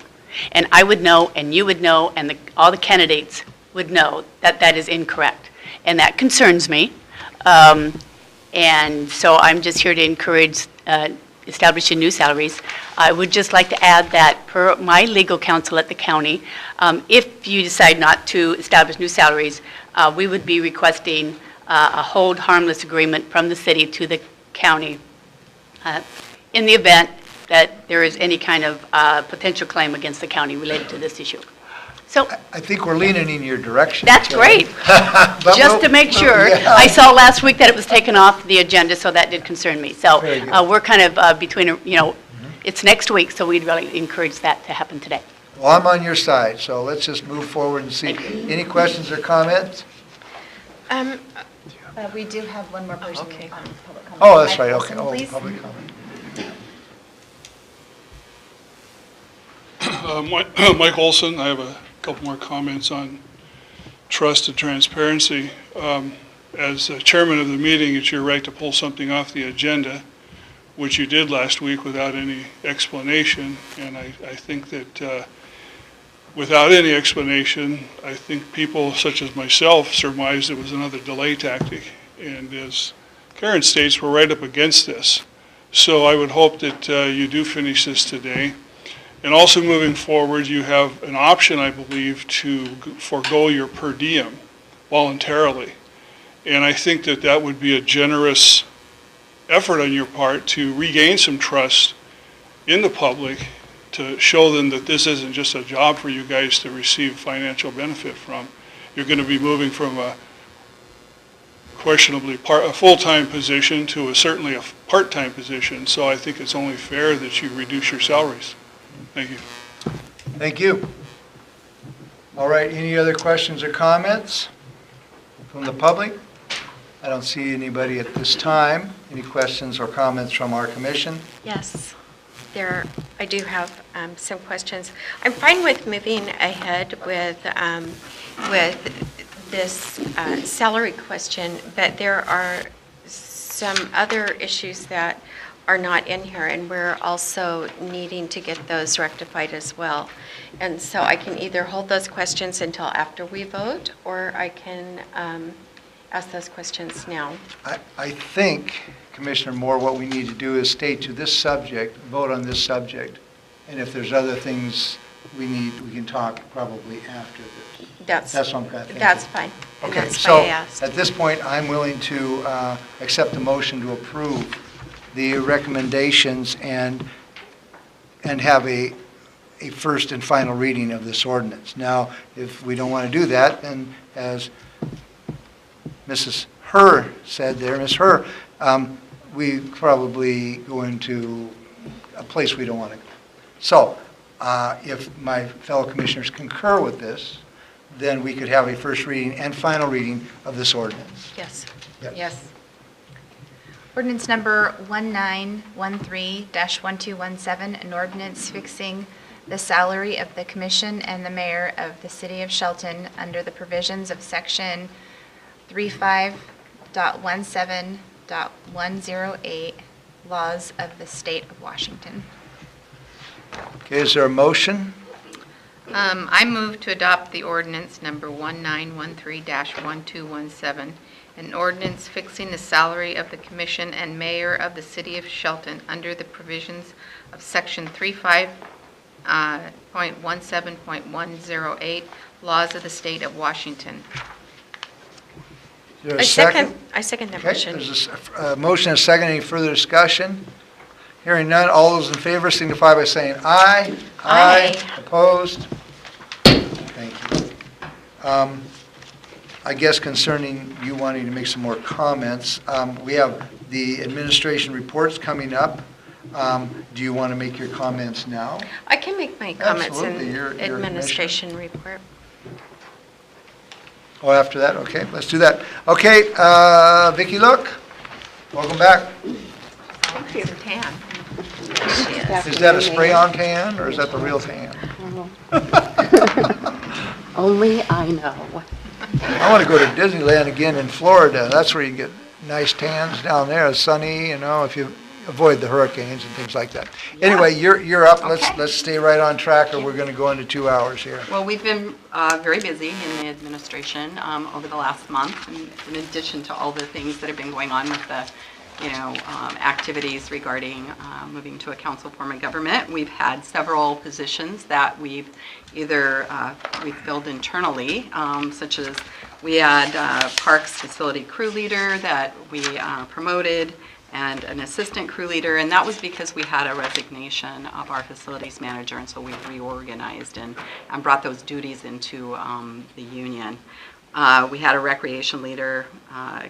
And I would know, and you would know, and all the candidates would know that that is incorrect. And that concerns me. And so I'm just here to encourage establishing new salaries. I would just like to add that per my legal counsel at the county, if you decide not to establish new salaries, we would be requesting a hold harmless agreement from the city to the county in the event that there is any kind of potential claim against the county related to this issue. So I think we're leaning in your direction. that's great. Just to make sure, yeah. I saw last week that it was taken off the agenda, so that did concern me. So Very good. we're kind of between, it's next week, so we'd really encourage that to happen today. Well, I'm on your side, so let's just move forward and see. Any questions or comments? We do have one more person okay. on public comment. Oh, that's Mike right, Olson, okay. Oh, please. public comment. Mike Olson, I have a couple more comments on trust and transparency. As chairman of the meeting, it's your right to pull something off the agenda, which you did last week without any explanation. And I think that without any explanation, I think people such as myself surmised it was another delay tactic. And as Karen states, we're right up against this. So I would hope that you do finish this today. And also moving forward, you have an option, I believe, to forego your per diem voluntarily. And I think that that would be a generous effort on your part to regain some trust in the public, to show them that this isn't just a job for you guys to receive financial benefit from. You're going to be moving from a questionably a full-time position to certainly a part-time position. So I think it's only fair that you reduce your salaries. Thank you. Thank you. All right, any other questions or comments from the public? I don't see anybody at this time. Any questions or comments from our commission? Yes, I do have some questions. I'm fine with moving ahead with this salary question, but there are some other issues that are not in here, and we're also needing to get those rectified as well. And so I can either hold those questions until after we vote, or I can ask those questions now. I think, Commissioner Moore, what we need to do is stay to this subject, vote on this subject, and if there's other things we can talk probably after this. That's what I'm kind of thinking. That's fine. And Okay, that's so why I asked. at this point, I'm willing to accept the motion to approve the recommendations and have a first and final reading of this ordinance. Now, if we don't want to do that, then as Mrs. Herr said there, Ms. Herr, we probably go into a place we don't want to go. So, if my fellow commissioners concur with this, then we could have a first reading and final reading of this ordinance. Yes. Yep. Yes. Ordinance number 1913-1217, an ordinance fixing the salary of the commission and the mayor of the city of Shelton under the provisions of section 35.17.108 laws of the state of Washington. Okay, is there a motion? I move to adopt the ordinance number 1913-1217, an ordinance fixing the salary of the commission and mayor of the city of Shelton under the provisions of section 35.17.108 laws of the state of Washington. Is there a second? I second that Okay, motion. there's a motion and a second. Any further discussion? Hearing none, all those in favor signify by saying aye. Aye. Opposed? Thank you. I guess concerning you wanting to make some more comments, we have the administration reports coming up. Do you want to make your comments now? I can make my comments in Absolutely. Your administration report. Oh, after that? Okay, let's do that. Okay, Vicki Look, welcome back. She's a tan. Is that a spray-on tan, or is that the real tan? Only I know. I want to go to Disneyland again in Florida. That's where you get nice tans down there. It's sunny, if you avoid the hurricanes and things like that. Anyway, you're up. Okay. Let's stay right on track, or we're going to go into 2 hours here. Well, we've been very busy in the administration over the last month, in addition to all the things that have been going on with the, activities regarding moving to a council form of government. We've had several positions that we've either we've filled internally, such as we had Parks Facility Crew Leader that we promoted, and an assistant crew leader, and that was because we had a resignation of our facilities manager, and so we reorganized and brought those duties into the union. We had a recreation leader,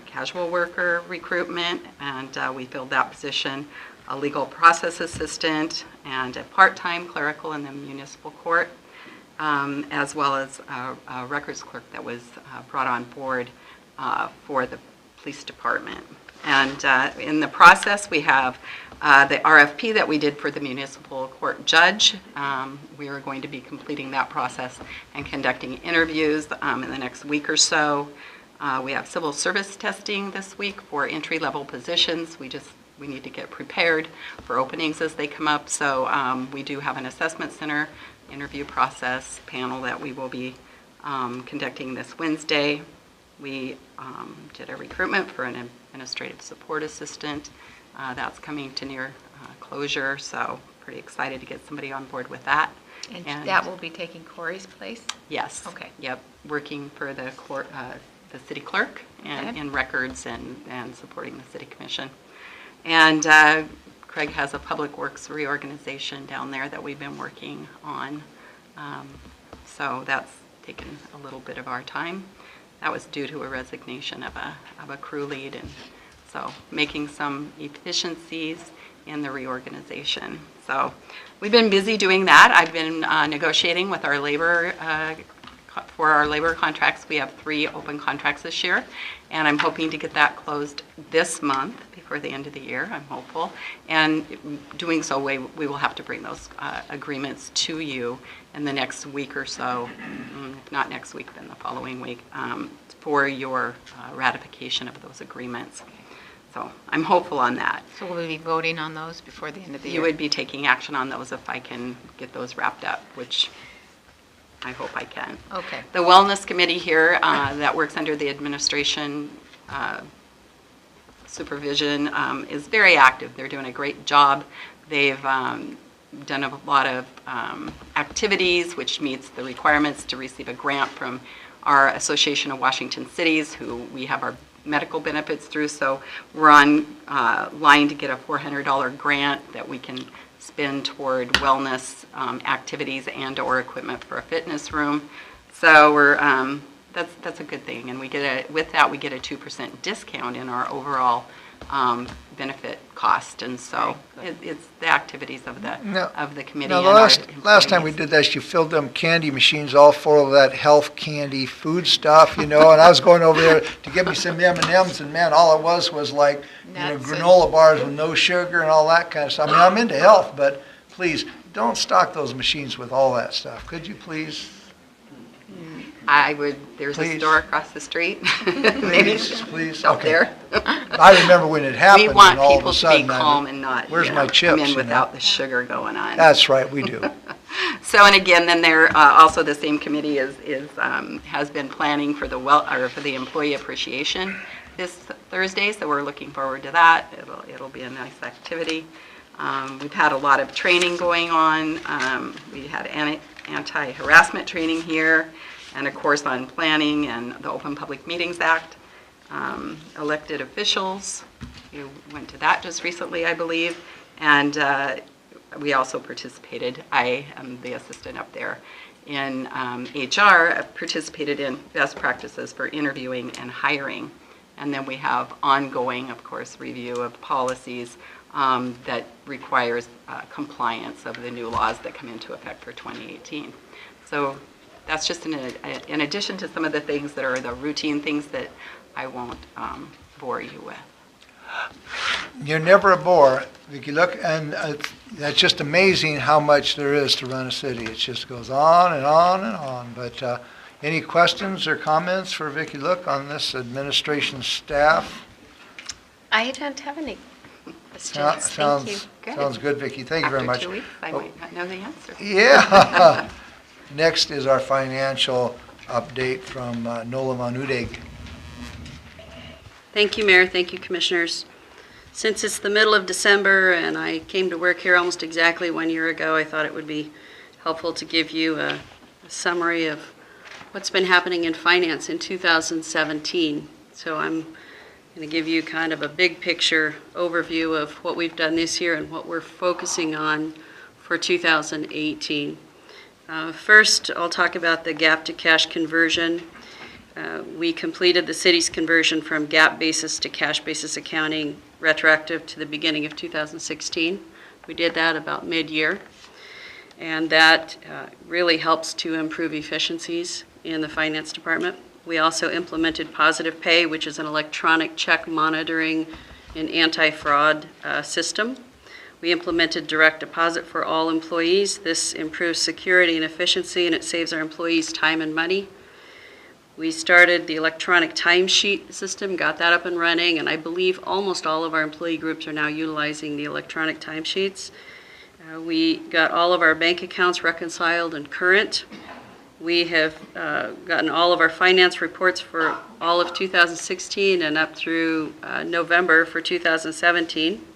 casual worker recruitment, and we filled that position, a legal process assistant, and a part-time clerical in the municipal court, as well as a records clerk that was brought on board for the police department. And in the process, we have the RFP that we did for the municipal court judge. We are going to be completing that process and conducting interviews in the next week or so. We have civil service testing this week for entry-level positions. We need to get prepared for openings as they come up. So we do have an assessment center interview process panel that we will be conducting this Wednesday. We did a recruitment for an administrative support assistant. That's coming to near closure, so pretty excited to get somebody on board with that. And that will be taking Corey's place? Yes. Okay. Yep, working for the court, the city clerk and in records and supporting the city commission. And Craig has a public works reorganization down there that we've been working on. So that's taken a little bit of our time. That was due to a resignation of a crew lead, and so making some efficiencies in the reorganization. So we've been busy doing that. I've been negotiating with our labor, for our labor contracts. We have 3 open contracts this year, and I'm hoping to get that closed this month before the end of the year. I'm hopeful. And doing so, we will have to bring those agreements to you in the next week or so, if not next week, then the following week, for your ratification of those agreements. So I'm hopeful on that. So will we be voting on those before the end of the year? You would be taking action on those if I can get those wrapped up, which I hope I can. Okay. The Wellness Committee here that works under the administration supervision is very active. They're doing a great job. They've done a lot of activities, which meets the requirements to receive a grant from our Association of Washington Cities, who we have our medical benefits through. So we're on line to get a $400 grant that we can spend toward wellness activities and/or equipment for a fitness room. So we're that's a good thing, and we get with that we get a 2% discount in our overall benefit cost, and so it's the activities of the committee. Now, and the our last time we did this, you filled them candy machines all full of that health candy food stuff, and I was going over there to get me some M&Ms, and man, all it was like, granola bars with no sugar and all that kind of stuff. I mean, I'm into health, but please, don't stock those machines with all that stuff. Could you please? There's Please. a store across the street. Please. Up Okay. there. I remember when it happened. We want and all of people a to sudden, be calm and not where's my come chips? in without the sugar going on. That's right, we do. So, and again, then there also the same committee has been planning for the employee appreciation this Thursday. So we're looking forward to that. It'll be a nice activity. We've had a lot of training going on. We had anti-harassment training here, and a course on planning and the Open Public Meetings Act. Elected officials, you went to that just recently, I believe, and we also participated. I am the assistant up there in HR, participated in best practices for interviewing and hiring. And then we have ongoing, of course, review of policies that requires compliance of the new laws that come into effect for 2018. So that's just in addition to some of the things that are the routine things that I won't bore you with. You're never a bore. Vicki, look, and that's just amazing how much there is to run a city. It just goes on and on and on. But any questions or comments for Vicki Look on this administration staff? I don't have any questions. Thank you. Sounds good, Vicki. Thank you very much. After 2 weeks, I might not know the answer. Yeah. Next is our financial update from Nola Van Udeg. Thank you, Mayor. Thank you, Commissioners. Since it's the middle of December and I came to work here almost exactly 1 year ago, I thought it would be helpful to give you a summary of what's been happening in finance in 2017. So I'm going to give you kind of a big picture overview of what we've done this year and what we're focusing on for 2018. First, I'll talk about the GAAP to cash conversion. We completed the city's conversion from GAAP basis to cash basis accounting retroactive to the beginning of 2016. We did that about mid-year, and that really helps to improve efficiencies in the finance department. We also implemented Positive Pay, which is an electronic check monitoring and anti-fraud system. We implemented direct deposit for all employees. This improves security and efficiency, and it saves our employees time and money. We started the electronic timesheet system, got that up and running, and I believe almost all of our employee groups are now utilizing the electronic timesheets. We got all of our bank accounts reconciled and current. We have gotten all of our finance reports for all of 2016 and up through November for 2017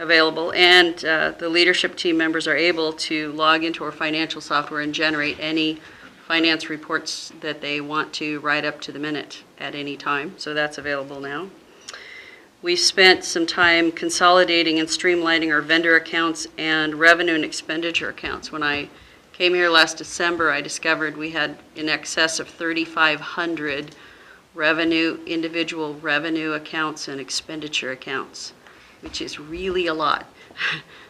available, and the leadership team members are able to log into our financial software and generate any finance reports that they want to write up to the minute at any time, so that's available now. We spent some time consolidating and streamlining our vendor accounts and revenue and expenditure accounts. When I came here last December, I discovered we had in excess of 3,500 individual revenue accounts and expenditure accounts, which is really a lot.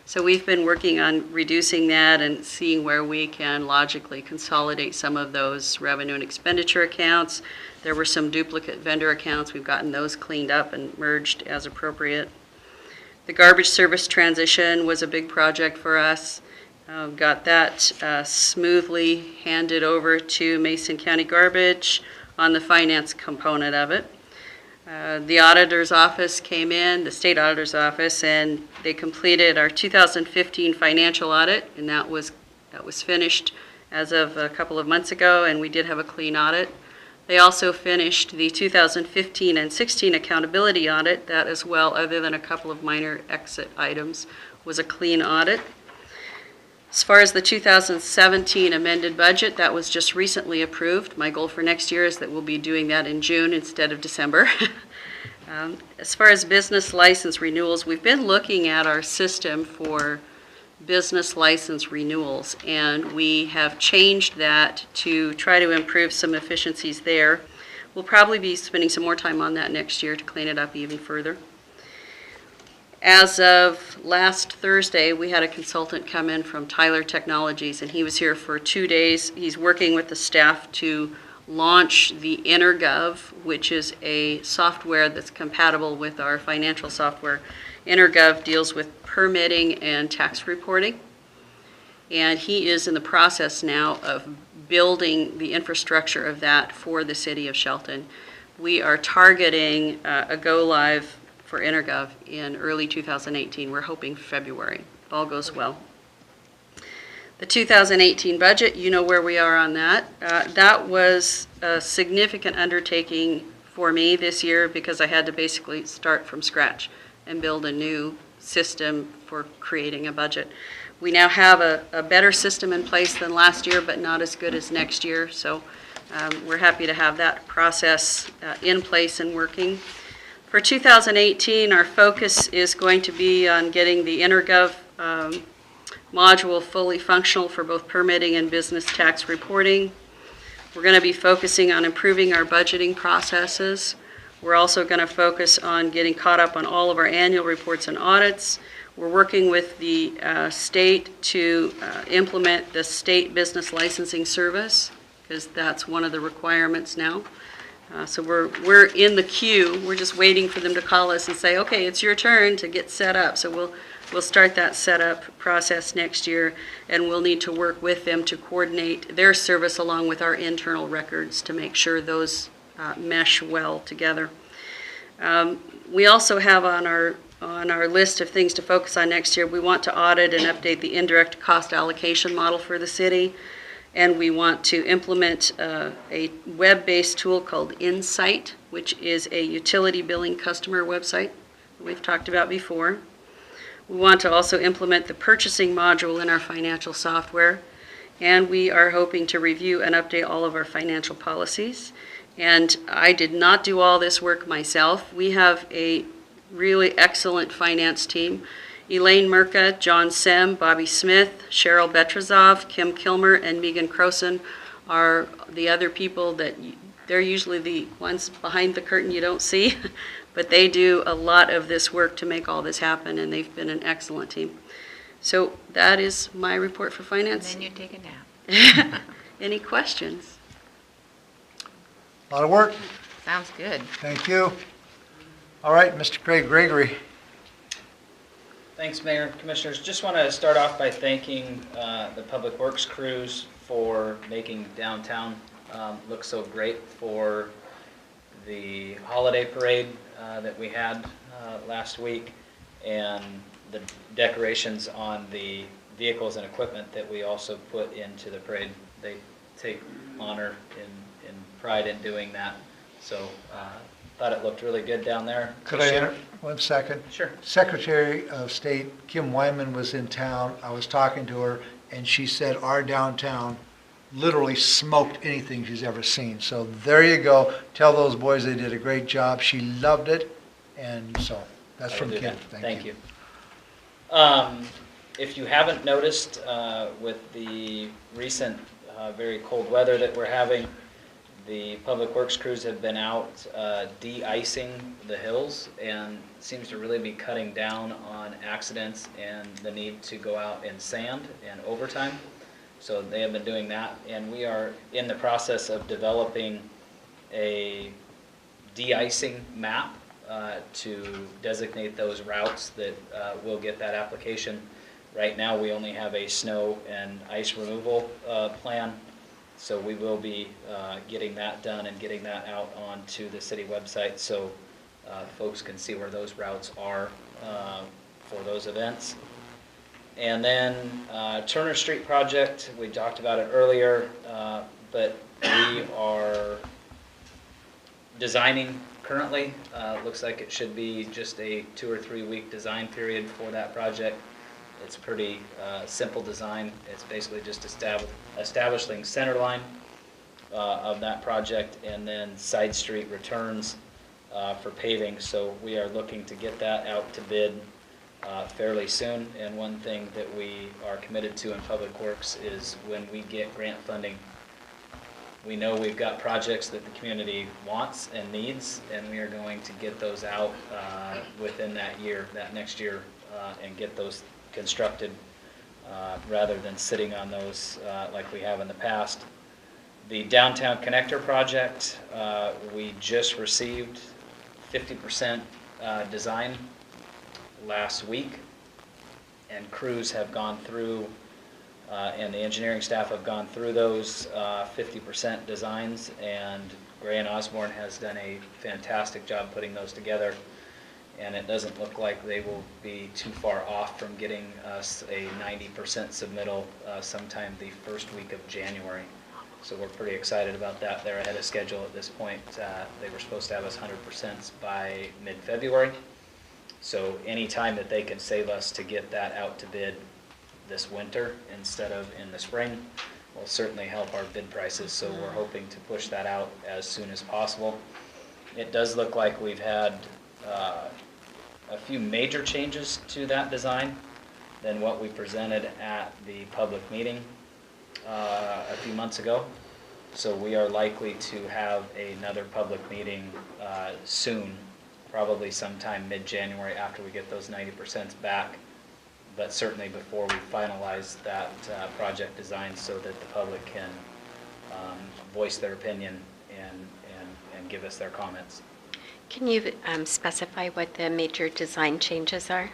So we've been working on reducing that and seeing where we can logically consolidate some of those revenue and expenditure accounts. There were some duplicate vendor accounts. We've gotten those cleaned up and merged as appropriate. The garbage service transition was a big project for us. Got that smoothly handed over to Mason County Garbage on the finance component of it. The auditor's office came in, the state auditor's office, and they completed our 2015 financial audit, and that was finished as of a couple of months ago, and we did have a clean audit. They also finished the 2015 and 16 accountability audit. That as well, other than a couple of minor exit items, was a clean audit. As far as the 2017 amended budget, that was just recently approved. My goal for next year is that we'll be doing that in June instead of December. As far as business license renewals, we've been looking at our system for business license renewals, and we have changed that to try to improve some efficiencies there. We'll probably be spending some more time on that next year to clean it up even further. As of last Thursday, we had a consultant come in from Tyler Technologies, and he was here for 2 days. He's working with the staff to launch the InterGov, which is a software that's compatible with our financial software. InterGov deals with permitting and tax reporting, and he is in the process now of building the infrastructure of that for the city of Shelton. We are targeting a go-live for InterGov in early 2018. We're hoping February, if all goes well. The 2018 budget, you know where we are on that. That was a significant undertaking for me this year because I had to basically start from scratch and build a new system for creating a budget. We now have a better system in place than last year, but not as good as next year. So we're happy to have that process in place and working. For 2018, our focus is going to be on getting the InterGov module fully functional for both permitting and business tax reporting. We're going to be focusing on improving our budgeting processes. We're also going to focus on getting caught up on all of our annual reports and audits. We're working with the state to implement the state business licensing service, because that's one of the requirements now. So we're in the queue. We're just waiting for them to call us and say, okay, it's your turn to get set up. So we'll start that setup process next year, and we'll need to work with them to coordinate their service along with our internal records to make sure those mesh well together. We also have on our list of things to focus on next year, we want to audit and update the indirect cost allocation model for the city. And we want to implement a web-based tool called Insight, which is a utility billing customer website that we've talked about before. We want to also implement the purchasing module in our financial software. And we are hoping to review and update all of our financial policies. And I did not do all this work myself. We have a really excellent finance team. Elaine Merka, John Sem, Bobby Smith, Cheryl Betrazov, Kim Kilmer, and Megan Croson are the other people that they're usually the ones behind the curtain you don't see, but they do a lot of this work to make all this happen, and they've been an excellent team. So that is my report for finance. And then you take a nap. Any questions? A lot of work. Sounds good. Thank you. All right, Mr. Craig Gregory. Thanks, Mayor, Commissioners. Just want to start off by thanking the Public Works crews for making downtown look so great for the holiday parade that we had last week, and the decorations on the vehicles and equipment that we also put into the parade. They take honor and pride in doing that. So thought it looked really good down there. Could I enter 1 second? Sure. Secretary of State Kim Wyman was in town. I was talking to her, and she said our downtown literally smoked anything she's ever seen. So there you go. Tell those boys they did a great job. She loved it, and so that's from Kim. Thank you. If you haven't noticed, with the recent very cold weather that we're having, the Public Works crews have been out de-icing the hills, and seems to really be cutting down on accidents and the need to go out and sand and overtime. So they have been doing that, and we are in the process of developing a de-icing map to designate those routes that will get that application. Right now we only have a snow and ice removal plan. So we will be getting that done and getting that out onto the city website. So folks can see where those routes are for those events. And then Turner Street project, we talked about it earlier, but we are designing currently. Looks like it should be just a 2 or 3 week design period for that project. It's pretty simple design. It's basically just establishing center line of that project and then side street returns for paving. So we are looking to get that out to bid fairly soon. And one thing that we are committed to in Public Works is when we get grant funding, we know we've got projects that the community wants and needs, and we are going to get those out within that year, that next year, and get those constructed rather than sitting on those like we have in the past. The Downtown Connector project, we just received 50% design last week, and crews have gone through and the engineering staff have gone through those 50% designs, and Gray and Osborne has done a fantastic job putting those together, and it doesn't look like they will be too far off from getting us a 90% submittal sometime the first week of January. So we're pretty excited about that. They're ahead of schedule at this point. They were supposed to have us 100% by mid-February. So any time that they can save us to get that out to bid this winter instead of in the spring will certainly help our bid prices. So we're hoping to push that out as soon as possible. It does look like we've had a few major changes to that design than what we presented at the public meeting a few months ago. So we are likely to have another public meeting soon, probably sometime mid-January after we get those 90% back, but certainly before we finalize that project design so that the public can voice their opinion and give us their comments. Can you specify what the major design changes are?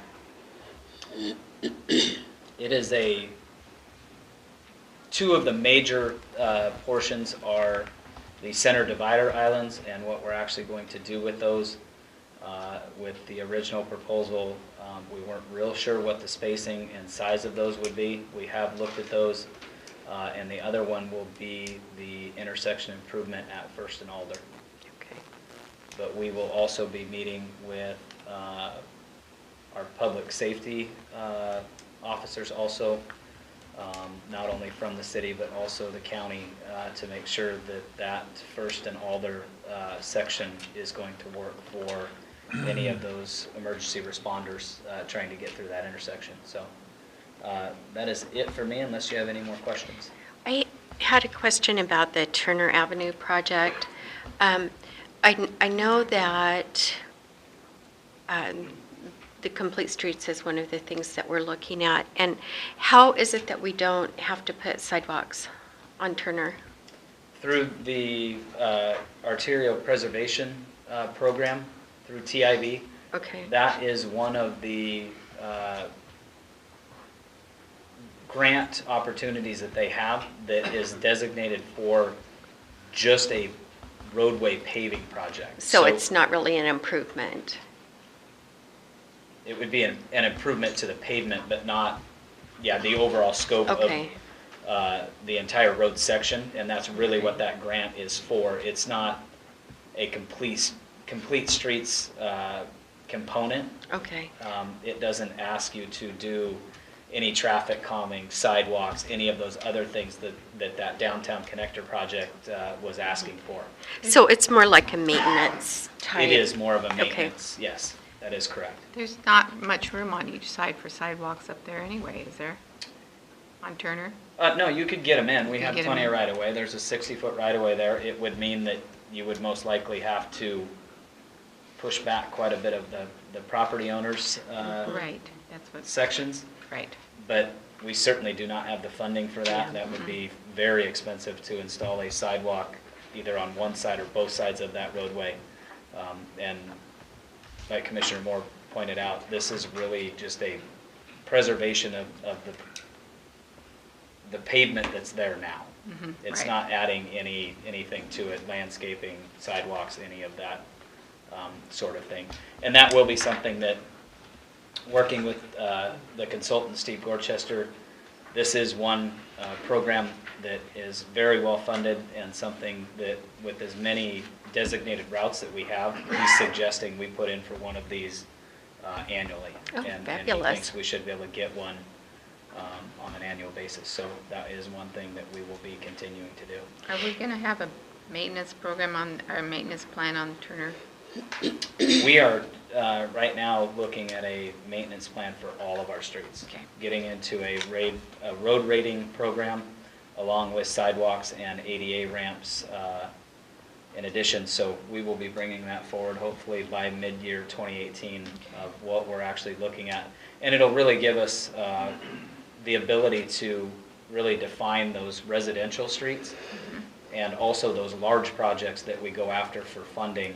It is two of the major portions are the center divider islands and what we're actually going to do with those. With the original proposal, we weren't real sure what the spacing and size of those would be. We have looked at those, and the other one will be the intersection improvement at First and Alder. Okay. But we will also be meeting with our public safety officers also, not only from the city but also the county, to make sure that that First and Alder section is going to work for any of those emergency responders trying to get through that intersection. So that is it for me, unless you have any more questions. I had a question about the Turner Avenue project. I know that the Complete Streets is one of the things that we're looking at. And how is it that we don't have to put sidewalks on Turner? Through the arterial preservation program, through TIB. Okay. That is one of the grant opportunities that they have that is designated for just a roadway paving project. So it's not really an improvement? It would be an improvement to the pavement, but not, the overall scope Okay. of the entire road section, and that's really what that grant is for. It's not a complete streets component. Okay. It doesn't ask you to do any traffic calming, sidewalks, any of those other things that Downtown Connector project was asking for. So it's more like a maintenance type? It is more of a Okay. maintenance, yes, that is correct. There's not much room on each side for sidewalks up there anyway, is there? On Turner? No, you could get them in. We You have get 'em plenty of in. right-of-way. There's a 60-foot right-of-way there. It would mean that you would most likely have to push back quite a bit of the property owners' Right, that's what. sections. Right. But we certainly do not have the funding for that. Yeah. That would be very expensive to install a sidewalk either on one side or both sides of that roadway. And like Commissioner Moore pointed out, this is really just a preservation of the pavement that's there now. It's right. not adding anything to it, landscaping, sidewalks, any of that. sort of thing. And that will be something that, working with the consultant, Steve Gorchester, this is one program that is very well funded and something that, with as many designated routes that we have, he's suggesting we put in for one of these annually. Oh, And fabulous. he thinks we should be able to get one on an annual basis. So that is one thing that we will be continuing to do. Are we going to have a maintenance program on, or maintenance plan on Turner? We are right now looking at a maintenance plan for all of our streets. Okay. Getting into a road rating program along with sidewalks and ADA ramps in addition. So we will be bringing that forward hopefully by mid-year 2018 of what we're actually looking at. And it'll really give us the ability to really define those residential streets and also those large projects that we go after for funding,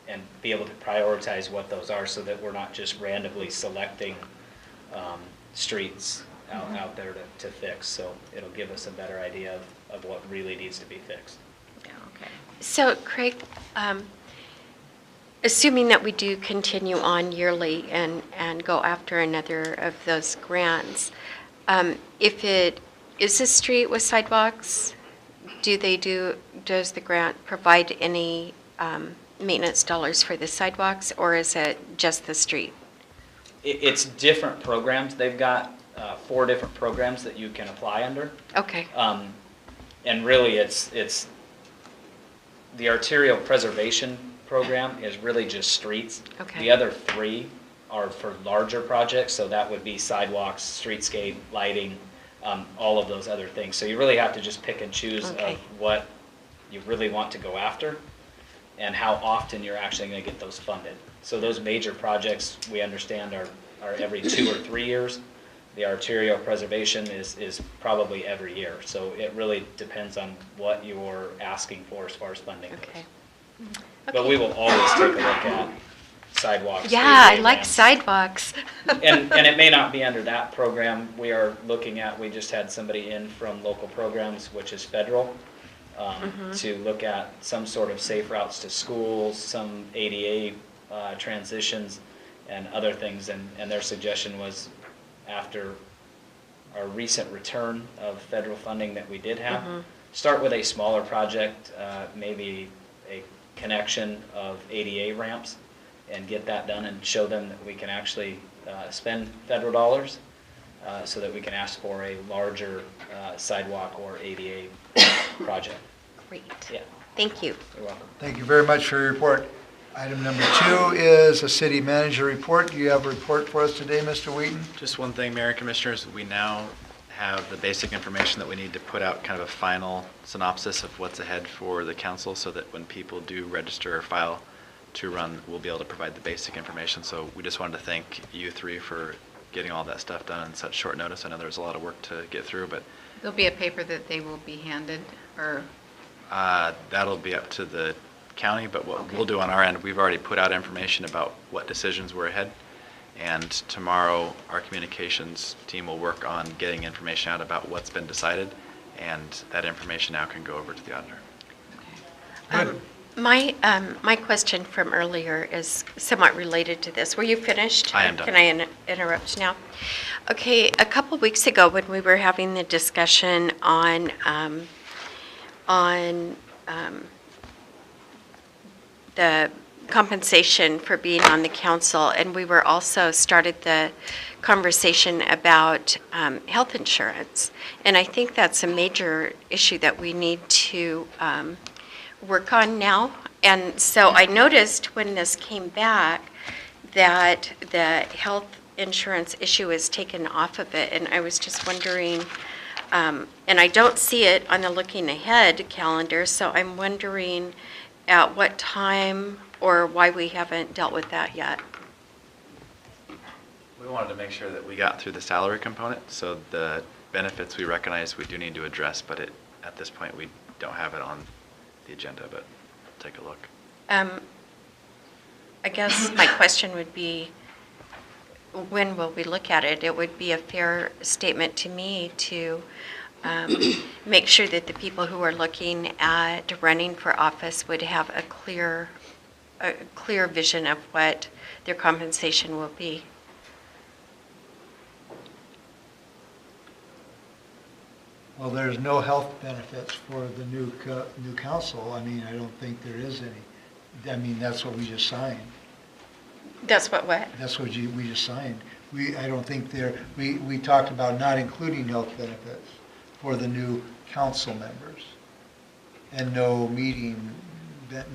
and be able to prioritize what those are so that we're not just randomly selecting streets out there to fix. So it'll give us a better idea of what really needs to be fixed. Yeah, okay. So Craig, assuming that we do continue on yearly and go after another of those grants, if it is a street with sidewalks, does the grant provide any maintenance dollars for the sidewalks, or is it just the street? It's different programs. They've got 4 different programs that you can apply under. Okay. And really it's the arterial preservation program is really just streets. Okay. The other 3 are for larger projects, so that would be sidewalks, streetscape, lighting, all of those other things. So you really have to just pick and choose Okay. of what you really want to go after and how often you're actually going to get those funded. So those major projects, we understand, are every 2 or 3 years. The arterial preservation is probably every year. So it really depends on what you're asking for as far as funding goes. Okay. But we will always take a look at sidewalks. Yeah, I ADA like ramps. sidewalks. And it may not be under that program. We are looking at, we just had somebody in from local programs, which is federal, to look at some sort of safe routes to schools, some ADA transitions and other things. And their suggestion was, after our recent return of federal funding that we did have, start with a smaller project, maybe a connection of ADA ramps, and get that done and show them that we can actually spend federal dollars so that we can ask for a larger sidewalk or ADA project. Great. Yeah. Thank you. You're welcome. Thank you very much for your report. Item number 2 is a city manager report. Do you have a report for us today, Mr. Wheaton? Just one thing, Mayor and Commissioners, we now have the basic information that we need to put out kind of a final synopsis of what's ahead for the council so that when people do register or file to run, we'll be able to provide the basic information. So we just wanted to thank you 3 for getting all that stuff done in such short notice. I know there's a lot of work to get through, but There'll be a paper that they will be handed, or, that'll be up to the county, but what we'll do on our end, we've already put out information about what decisions were ahead. And tomorrow, our communications team will work on getting information out about what's been decided, and that information now can go over to the auditor. My question from earlier is somewhat related to this. Were you finished? I am done. Can I interrupt now? Okay, a couple weeks ago when we were having the discussion on the compensation for being on the council, and we were also started the conversation about health insurance. And I think that's a major issue that we need to work on now. And so I noticed when this came back that the health insurance issue is taken off of it, and I was just wondering, and I don't see it on the looking ahead calendar, so I'm wondering at what time or why we haven't dealt with that yet. We wanted to make sure that we got through the salary component, so the benefits we recognize we do need to address, but at this point we don't have it on the agenda, but take a look. I guess my question would be, when will we look at it? It would be a fair statement to me to make sure that the people who are looking at running for office would have a clear a clear vision of what their compensation will be. Well, there's no health benefits for the new council. I mean, I don't think there is any. I mean, that's what we just signed. That's what? That's what we just signed. I don't think we talked about not including health benefits for the new council members. And no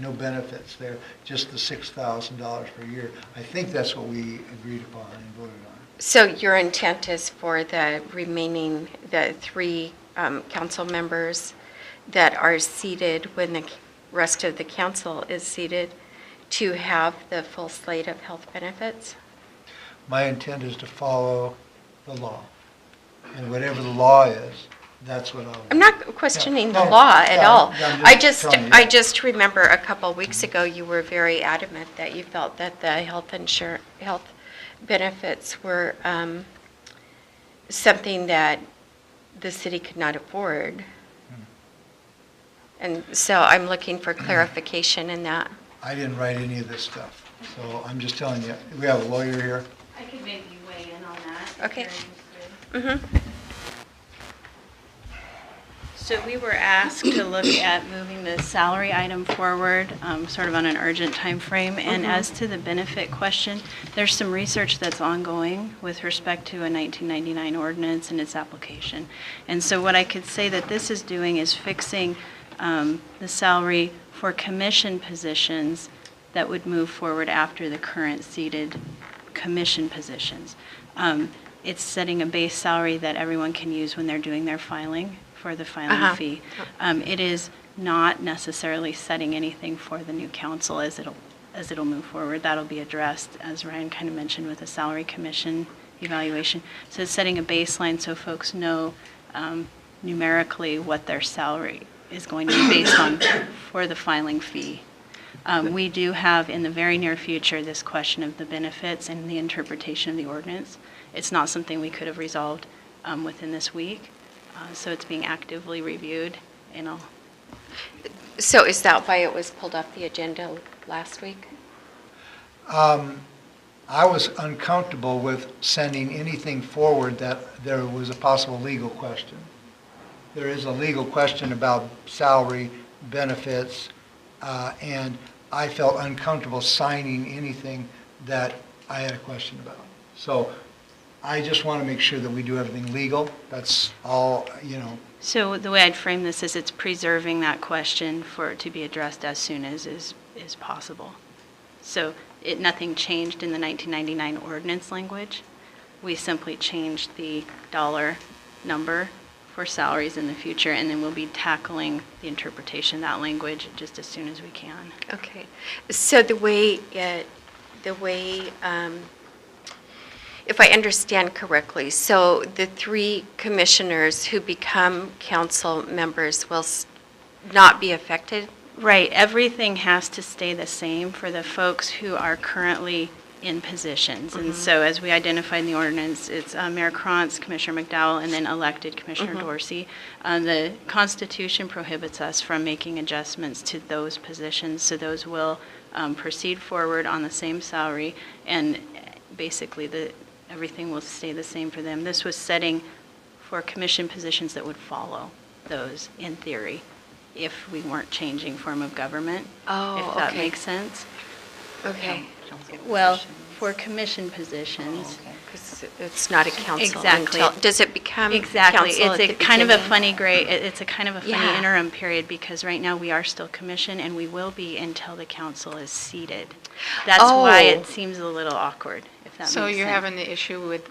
no benefits there, just the $6,000 per year. I think that's what we agreed upon and voted on. So your intent is for the remaining, the 3 council members that are seated when the rest of the council is seated to have the full slate of health benefits? My intent is to follow the law. And whatever the law is, that's what I'll do. I'm not questioning the No, law at all. I'm telling you. I just remember a couple of weeks ago, you were very adamant that you felt that the health benefits were something that the city could not afford. And so I'm looking for clarification in that. I didn't write any of this stuff, so I'm just telling you. We have a lawyer here. I could maybe weigh in on that. Okay. Mm-hmm. So we were asked to look at moving the salary item forward, sort of on an urgent time frame. And as to the benefit question, there's some research that's ongoing with respect to a 1999 ordinance and its application. And so what I could say that this is doing is fixing the salary for commission positions that would move forward after the current seated commission positions. It's setting a base salary that everyone can use when they're doing their filing for the filing fee. It is not necessarily setting anything for the new council as it'll move forward. That'll be addressed, as Ryan kind of mentioned, with the salary commission evaluation. So it's setting a baseline so folks know numerically what their salary is going to be based on for the filing fee. We do have in the very near future this question of the benefits and the interpretation of the ordinance. It's not something we could have resolved within this week. So it's being actively reviewed, So is that why it was pulled off the agenda last week? I was uncomfortable with sending anything forward that there was a possible legal question. There is a legal question about salary, benefits, and I felt uncomfortable signing anything that I had a question about. So I just want to make sure that we do everything legal. That's all, So the way I'd frame this is it's preserving that question for it to be addressed as soon as is possible. So nothing changed in the 1999 ordinance language. We simply changed the dollar number for salaries in the future, and then we'll be tackling the interpretation of that language just as soon as we can. Okay. So the way, if I understand correctly, so the 3 commissioners who become council members will not be affected? Right. Everything has to stay the same for the folks who are currently in positions. And so as we identified in the ordinance, it's Mayor Krantz, Commissioner McDowell, and then elected Commissioner Dorsey. The Constitution prohibits us from making adjustments to those positions, so those will proceed forward on the same salary, and basically everything will stay the same for them. This was setting for commission positions that would follow those, in theory, if we weren't changing form of government, if that makes sense. Okay. Well, for commission positions. Because it's not a council Exactly. until, does it become Exactly. council at It's the a kind of a beginning? funny gray, it's a kind of a funny Yeah. interim period because right now we are still commission and we will be until the council is seated. That's why it seems a little awkward, if that makes sense. So you're having the issue with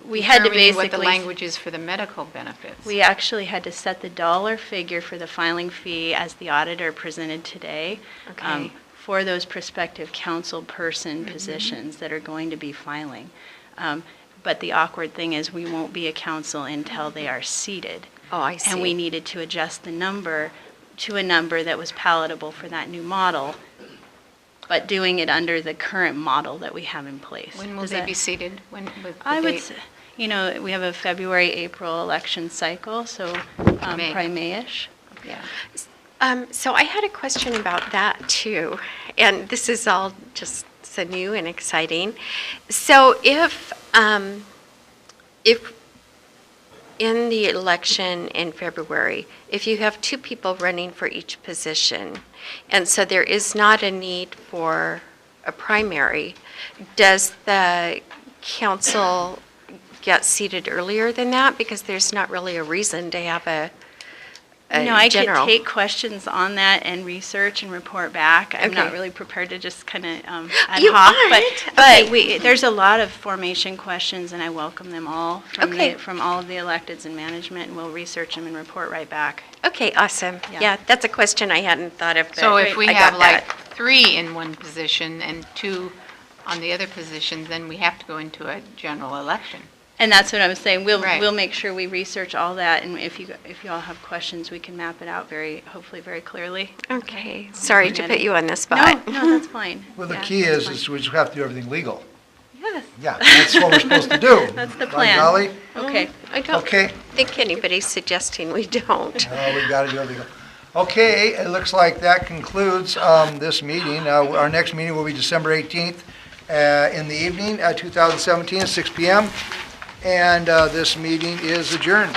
We had to determining what the basically- language is for the medical benefits. We actually had to set the dollar figure for the filing fee as the auditor presented today. Okay. For those prospective council person positions that are going to be filing. But the awkward thing is we won't be a council until they are seated. Oh, I see. And we needed to adjust the number to a number that was palatable for that new model, but doing it under the current model that we have in place. When will Does they that- be seated? When, with the I would, date? say, we have a February, April election cycle, so May. probably May-ish. Yeah. So I had a question about that too, and this is all just so new and exciting. So if in the election in February, if you have two people running for each position, and so there is not a need for a primary, does the council get seated earlier than that? Because there's not really a reason to have a I general. could take questions on that and research and report back. I'm not Okay. really prepared to just kind of ad You hoc, aren't? but Okay. there's a lot of formation questions, and I welcome them all Okay. from all of the electeds and management, and we'll research them and report right back. Okay, awesome. Yeah. Yeah, that's a question I hadn't thought of. So but if we I have got like that. 3 in one position and 2 on the other position, then we have to go into a general election. And that's what I was saying. Right. We'll make sure we research all that, and if you all have questions, we can map it out hopefully very clearly. Okay, sorry to put you on the spot. No, that's fine. Well, the Yeah, key that's is fine. we just have to do everything legal. Yes. Yeah, that's what we're supposed to do. That's the By plan. golly. Okay. I don't Okay. think anybody's suggesting we don't. We got to do it legal. Okay, it looks like that concludes this meeting. Our next meeting will be December 18th in the evening, 2017, at 6 p.m. And this meeting is adjourned.